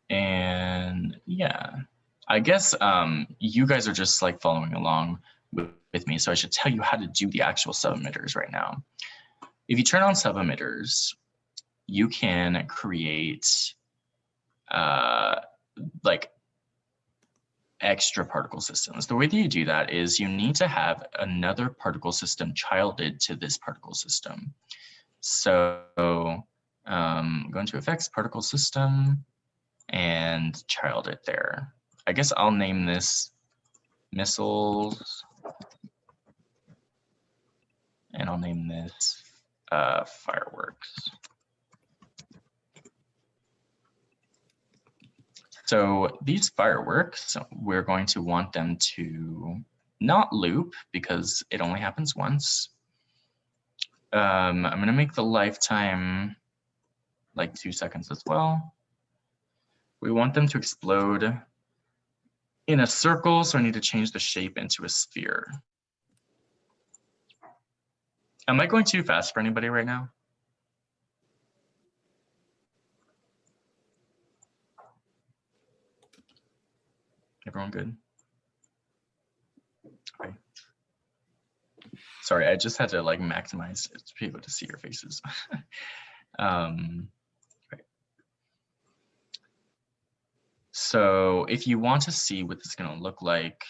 And yeah, I guess you guys are just like following along with me. So I should tell you how to do the actual sub-emitters right now. If you turn on sub-emitters, you can create like extra particle systems. The way that you do that is you need to have another particle system childed to this particle system. So go into effects, particle system, and child it there. I guess I'll name this missiles, and I'll name this fireworks. So these fireworks, we're going to want them to not loop because it only happens once. I'm going to make the lifetime like 2 seconds as well. We want them to explode in a circle, so I need to change the shape into a sphere. Am I going too fast for anybody right now? Everyone good? Okay. Sorry, I just had to like maximize it to be able to see your faces. Right. So if you want to see what this is going to look like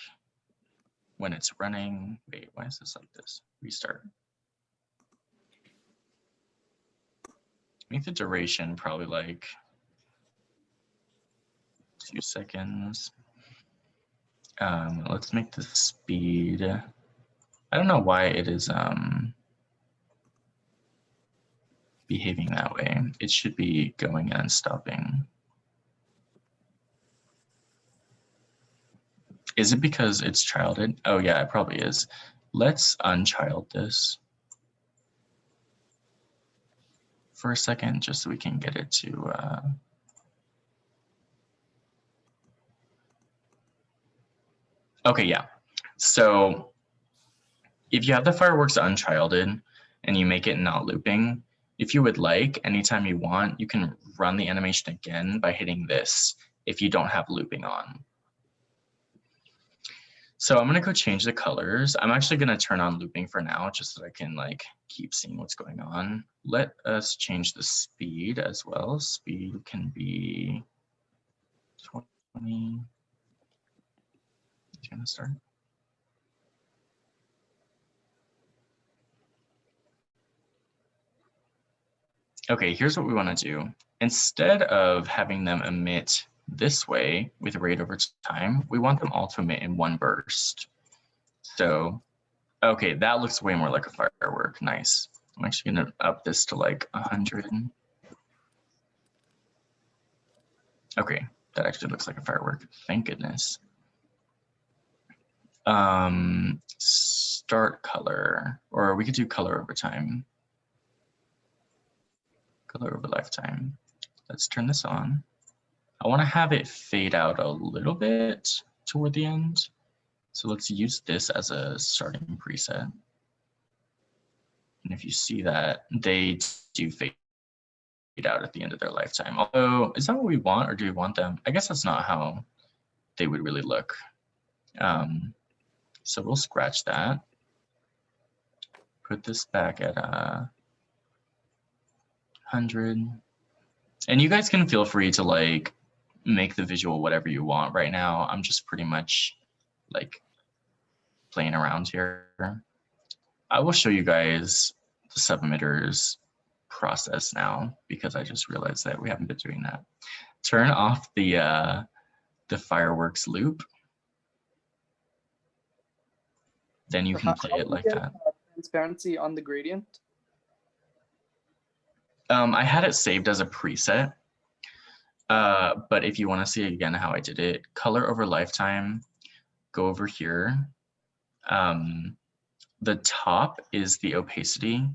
when it's running, wait, why is this like this? Restart. Make the duration probably like 2 seconds. Let's make the speed. I don't know why it is behaving that way. It should be going and stopping. Is it because it's childed? Oh yeah, it probably is. Let's unchild this for a second, just so we can get it to okay, yeah. So if you have the fireworks unchilded and you make it not looping, if you would like, anytime you want, you can run the animation again by hitting this if you don't have looping on. So I'm gonna go change the colors. I'm actually gonna turn on looping for now, just so I can like keep seeing what's going on. Let us change the speed as well. Speed can be 20. It's gonna start. Okay, here's what we want to do. Instead of having them emit this way with rate over time, we want them all to emit in one burst. So, okay, that looks way more like a firework. Nice. I'm actually going to up this to like 100. Okay, that actually looks like a firework. Thank goodness. Start color, or we could do color over time. Color over lifetime. Let's turn this on. I want to have it fade out a little bit toward the end. So let's use this as a starting preset. And if you see that, they do fade out at the end of their lifetime. Although, is that what we want, or do we want them? I guess that's not how they would really look. So we'll scratch that. Put this back at 100. And you guys can feel free to like make the visual whatever you want right now. I'm just pretty much like playing around here. I will show you guys the sub-emitters process now, because I just realized that we haven't been doing that. Turn off the fireworks loop. Then you can play it like that. Transparency on the gradient. I had it saved as a preset, but if you want to see again how I did it, color over lifetime, go over here. The top is the opacity.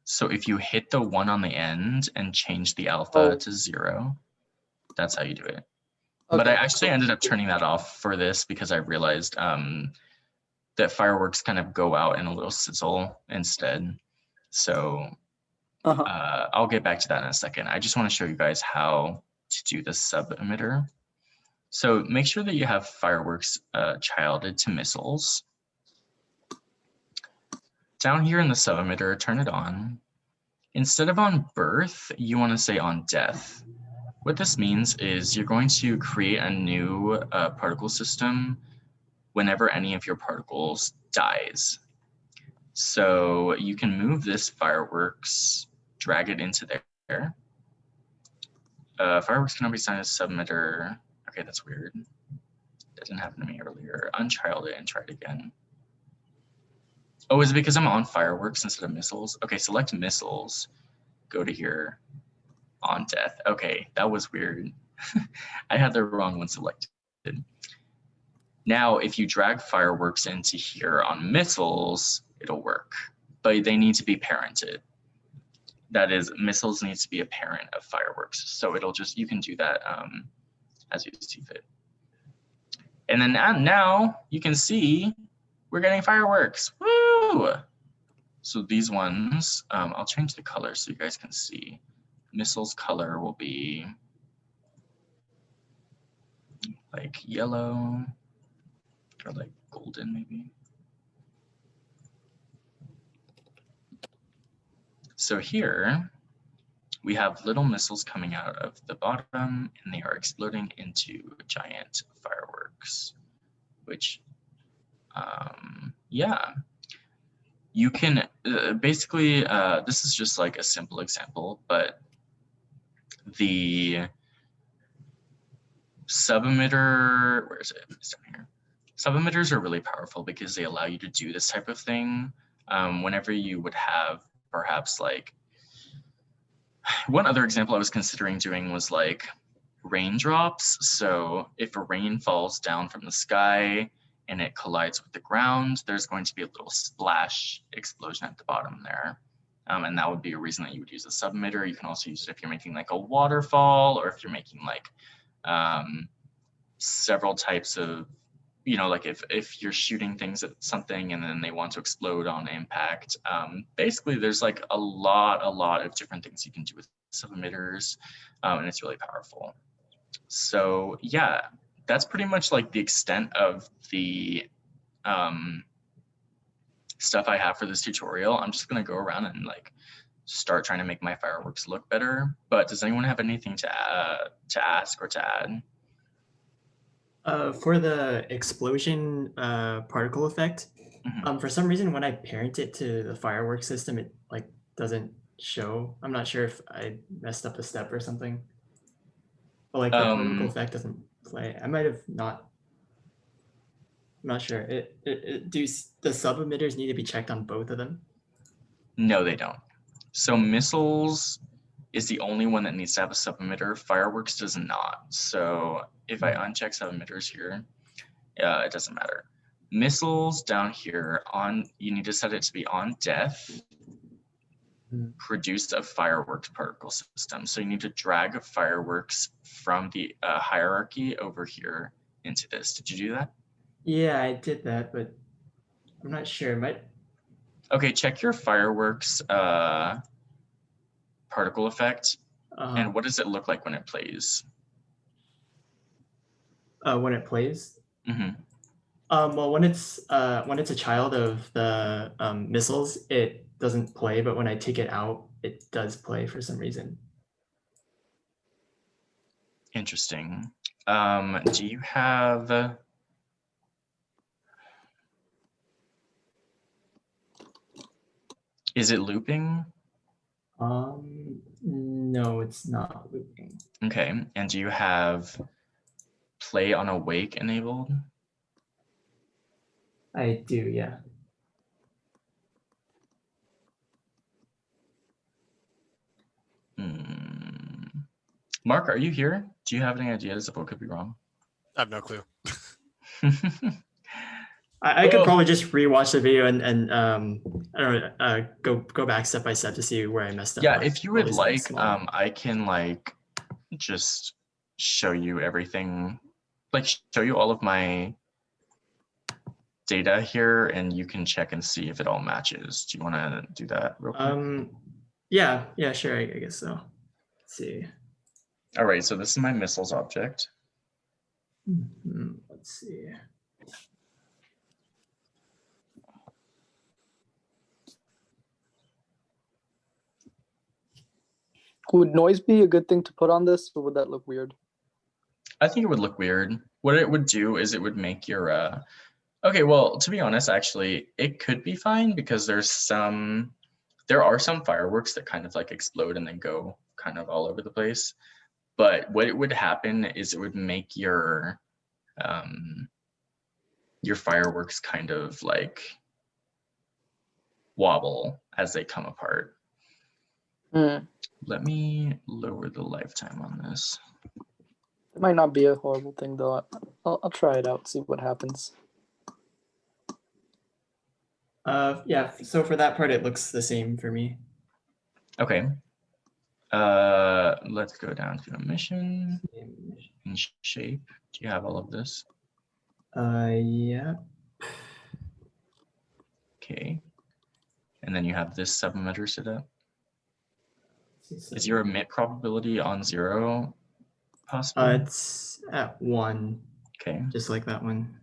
So if you hit the 1 on the end and change the alpha to 0, that's how you do it. Okay. But I actually ended up turning that off for this because I realized that fireworks kind of go out in a little sizzle instead. So I'll get back to that in a second. I just want to show you guys how to do the sub-emitter. So make sure that you have fireworks childed to missiles. Down here in the sub-emitter, turn it on. Instead of on birth, you want to say on death. What this means is you're going to create a new particle system whenever any of your particles dies. So you can move this fireworks, drag it into there. Fireworks cannot be assigned as sub-emitter. Okay, that's weird. That didn't happen to me earlier. Unchild it and try it again. Oh, is it because I'm on fireworks instead of missiles? Okay, select missiles. Go to here. On death. Okay, that was weird. I had the wrong one selected. Now, if you drag fireworks into here on missiles, it'll work, but they need to be parented. That is, missiles needs to be a parent of fireworks. So it'll just, you can do that as you see fit. And then now you can see we're getting fireworks. Woo! So these ones, I'll change the color so you guys can see. Missiles color will be like yellow or like golden maybe. So here we have little missiles coming out of the bottom and they are exploding into giant fireworks, which, yeah. You can basically, this is just like a simple example, but the sub-emitter, where is it? It's down here. Sub-emitters are really powerful because they allow you to do this type of thing whenever you would have perhaps like, one other example I was considering doing was like raindrops. So if a rain falls down from the sky and it collides with the ground, there's going to be a little splash explosion at the bottom there. And that would be a reason that you would use a sub-emitter. You can also use it if you're making like a waterfall or if you're making like several types of, you know, like if you're shooting things at something and then they want to explode on impact. Basically, there's like a lot of different things you can do with sub-emitters, and it's really powerful. So yeah, that's pretty much like the extent of the stuff I have for this tutorial. I'm just gonna go around and like start trying to make my fireworks look better. But does anyone have anything to ask or to add? For the explosion particle effect, for some reason when I parent it to the fireworks system, it like doesn't show. I'm not sure if I messed up a step or something. But like the particle effect doesn't play. I might have not. I'm not sure. Do the sub-emitters need to be checked on both of them? No, they don't. So missiles is the only one that needs to have a sub-emitter. Fireworks does not. So if I uncheck sub-emitters here, it doesn't matter. Missiles down here on, you need to set it to be on death, produce a fireworks particle system. So you need to drag a fireworks from the hierarchy over here into this. Did you do that? Yeah, I did that, but I'm not sure. Okay, check your fireworks particle effect. And what does it look like when it plays? When it plays? Well, when it's a child of the missiles, it doesn't play, but when I take it out, it does play for some reason. Interesting. Do you have... Is it looping? No, it's not looping. Okay, and do you have play on awake enabled? I do, yeah. Mark, are you here? Do you have any ideas of what could be wrong? I have no clue. I could probably just rewatch the video and I don't know, go back step by step to see where I messed up. Yeah, if you would like, I can like just show you everything, like show you all of my data here, and you can check and see if it all matches. Do you want to do that real quick? Yeah, sure. I guess so. Let's see. All right, so this is my missiles object. Let's see. Would noise be a good thing to put on this, or would that look weird? I think it would look weird. What it would do is it would make your okay, well, to be honest, actually, it could be fine because there are some fireworks that kind of like explode and then go kind of all over the place. But what it would happen is it would make your fireworks kind of like wobble as they come apart. Let me lower the lifetime on this. It might not be a horrible thing though. I'll try it out, see what happens. Yeah, so for that part, it looks the same for me. Okay. Let's go down to emission and shape. Do you have all of this? Yeah. Okay. And then you have this sub-emitter set up. Is your emit probability on 0 possible? It's at 1. Okay. Just like that one.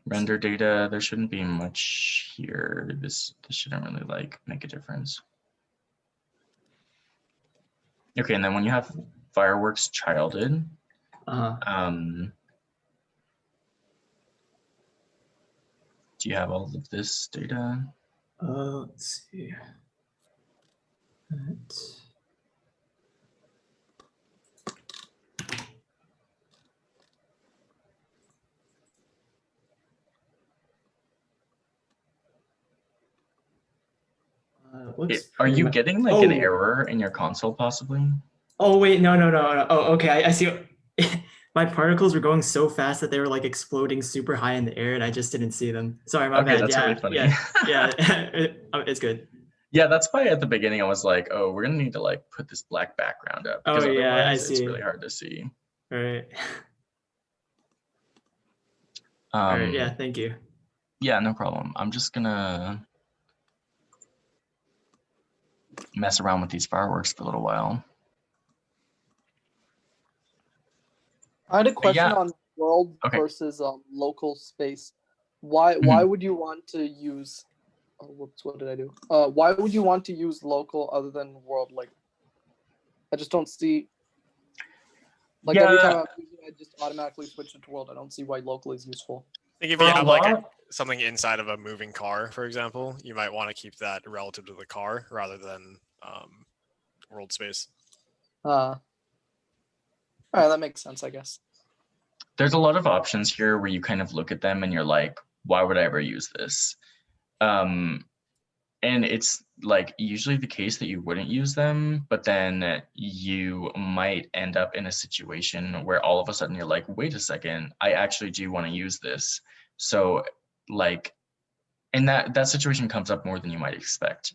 Render data, there shouldn't be much here. This shouldn't really like make a difference. Okay, and then when you have fireworks childed, do you have all of this data? Let's see. Are you getting like an error in your console possibly? Oh wait, no. Oh, okay. I see. My particles were going so fast that they were like exploding super high in the air, and I just didn't see them. Sorry, my bad. That's really funny. Yeah, it's good. Yeah, that's why at the beginning I was like, oh, we're gonna need to like put this black background up because otherwise it's really hard to see. All right. All right. Yeah. Thank you. Yeah, no problem. I'm just gonna mess around with these fireworks for a little while. I had a question on world versus local space. Why would you want to use? Oh, whoops! What did I do? Why would you want to use local other than world? Like, I just don't see. Like every time I'm using it, I just automatically switch it to world. I don't see why local is useful. I think if you have like something inside of a moving car, for example, you might want to keep that relative to the car rather than world space. All right, that makes sense, I guess. There's a lot of options here where you kind of look at them and you're like, why would I ever use this? And it's like usually the case that you wouldn't use them, but then you might end up in a situation where all of a sudden you're like, wait a second, I actually do want to use this. So like, and that situation comes up more than you might expect.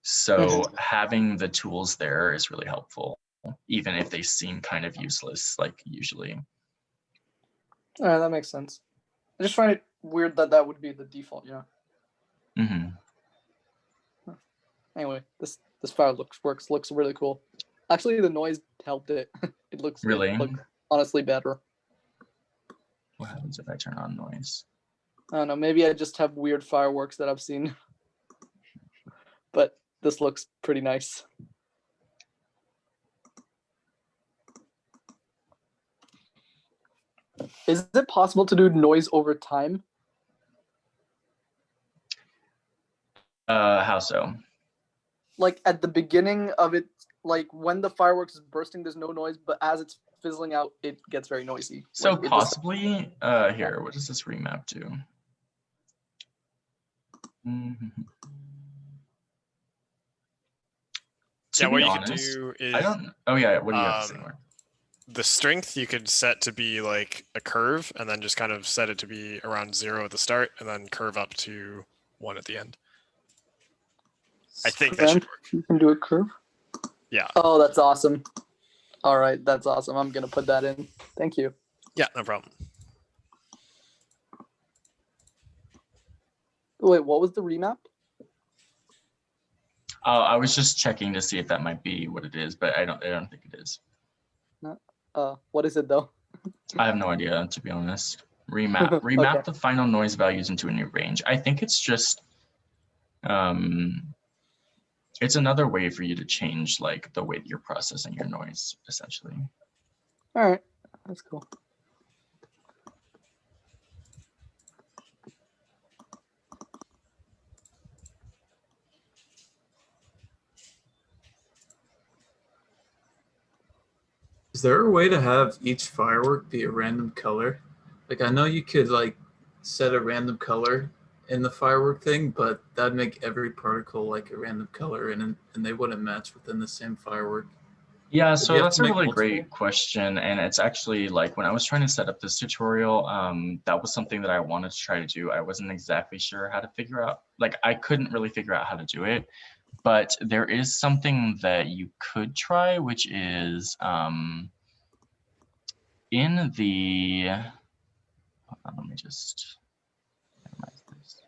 So having the tools there is really helpful, even if they seem kind of useless, like usually. All right, that makes sense. I just find it weird that would be the default, you know? Anyway, this file looks really cool. Actually, the noise helped it. It looks honestly better. What happens if I turn on noise? I don't know. Maybe I just have weird fireworks that I've seen, but this looks pretty nice. Is it possible to do noise over time? How so? Like at the beginning of it, like when the fireworks is bursting, there's no noise, but as it's fizzling out, it gets very noisy. So like possibly, here, what does this remap do? What you could do is I don't. Oh yeah, what do you have to say, Mark? The strength you could set to be like a curve, and then just kind of set it to be around 0 at the start, and then curve up to 1 at the end. I think that should work. You can do a curve? Yeah. Oh, that's awesome. All right, that's awesome. I'm going to put that in. Thank you. Yeah, no problem. Wait, what was the remap? I was just checking to see if that might be what it is, but I don't think it is. What is it though? I have no idea, to be honest. Remap Okay. the final noise values into a new range. I think it's just it's another way for you to change like the way that you're processing your noise, essentially. All right, that's cool. Is there a way to have each firework be a random color? Like I know you could like set a random color in the firework thing, but that'd make every particle like a random color and they wouldn't match within the same firework. Yeah, Would so you have that's to a make really multiple? great question. And it's actually like when I was trying to set up this tutorial, that was something that I wanted to try to do. I wasn't exactly sure how to figure out, like I couldn't really figure out how to do it. But there is something that you could try, which is in the, hold on, let me just minimize this.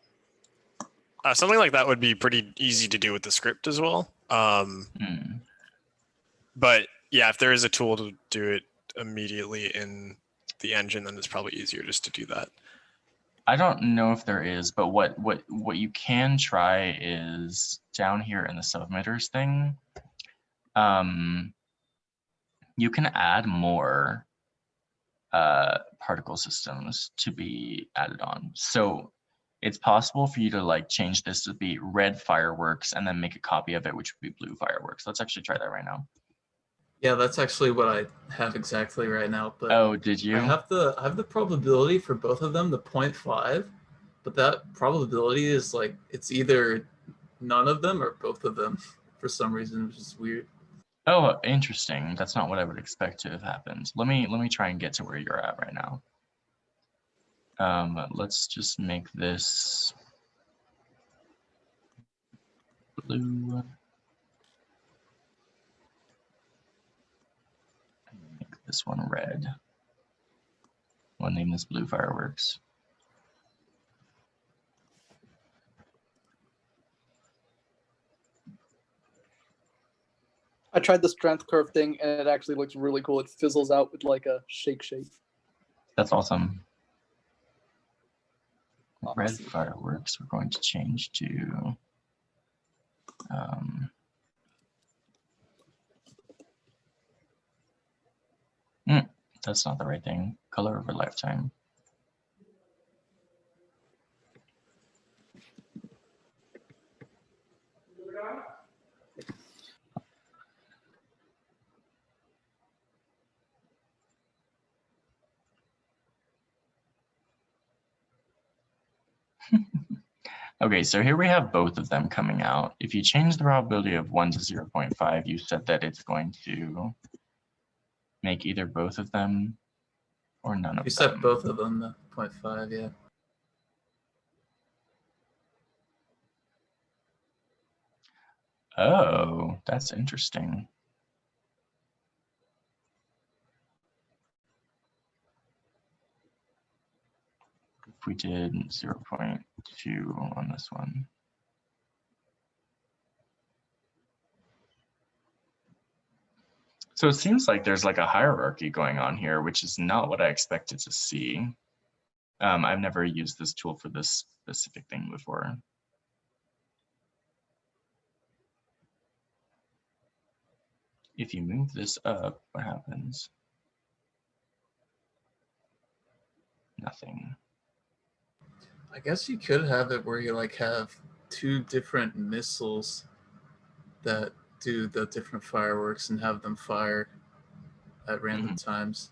Something like that would be pretty easy to do with the script as well. But yeah, if there is a tool to do it immediately in the engine, then it's probably easier just to do that. I don't know if there is, but what you can try is down here in the sub-emitters thing. You can add more particle systems to be added on. So it's possible for you to like change this to be red fireworks and then make a copy of it, which would be blue fireworks. Let's actually try that right now. Yeah, that's actually what I have exactly right now. But oh, did you? I have the probability for both of them, the 0.5, but that probability is like it's either none of them or both of them for some reason, which is weird. Oh, interesting. That's not what I would expect to have happened. Let me try and get to where you're at right now. Let's just make this blue. Make this one red. We'll name this blue fireworks. I tried the strength curve thing and it actually looks really cool. It fizzles out with like a shake shape. That's awesome. Red Awesome. fireworks, we're going to change to that's not the right thing. Color over lifetime. Okay, so here we have both of them coming out. If you change the probability of 1 to 0.5, you said that it's going to make either both of them or none of them. You set both of them to 0.5, yeah. Oh, that's interesting. If we did 0.2 on this one. So it seems like there's like a hierarchy going on here, which is not what I expected to see. I've never used this tool for this specific thing before. If you move this up, what happens? Nothing. I guess you could have it where you like have two different missiles that do the different fireworks and have them fire at random times.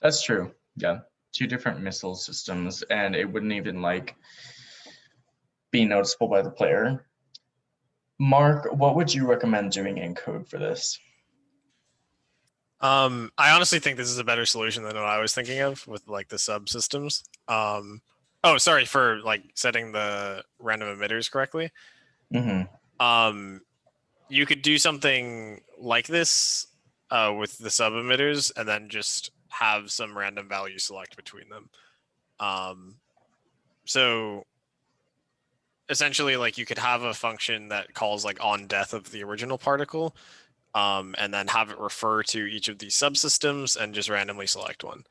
That's true. Yeah, two different missile systems, and it wouldn't even like be noticeable by the player. Mark, what would you recommend doing in code for this? I honestly think this is a better solution than what I was thinking of with like the subsystems. Oh, sorry for like setting the random emitters correctly. You could do something like this with the sub emitters and then just have some random value select between them. So essentially like you could have a function that calls like on death of the original particle, and then have it refer to each of these subsystems and just randomly select one.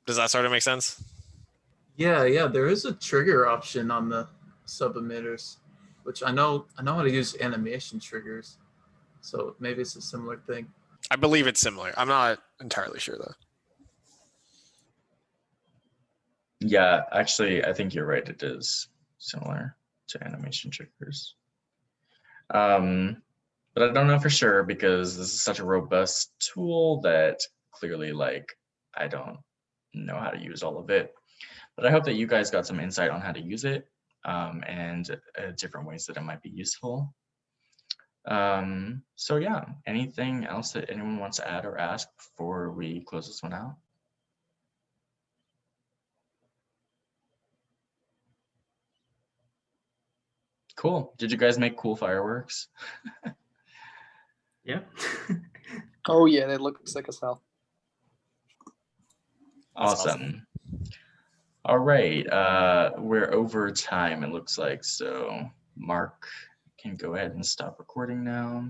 Does that sort of make sense? Yeah, there is a trigger option on the sub-emitters, which I know how to use animation triggers. So maybe it's a similar thing. I believe it's similar. I'm not entirely sure though. Yeah, actually, I think you're right. It is similar to animation triggers. But I don't know for sure because this is such a robust tool that clearly, like, I don't know how to use all of it. But I hope that you guys got some insight on how to use it, and different ways that it might be useful. So yeah, anything else that anyone wants to add or ask before we close this one out? Cool. Did you guys make cool fireworks? Yeah. Oh yeah, they look sick as hell. That's Awesome. All right, we're over time, it looks like, so Mark can go ahead and stop recording now.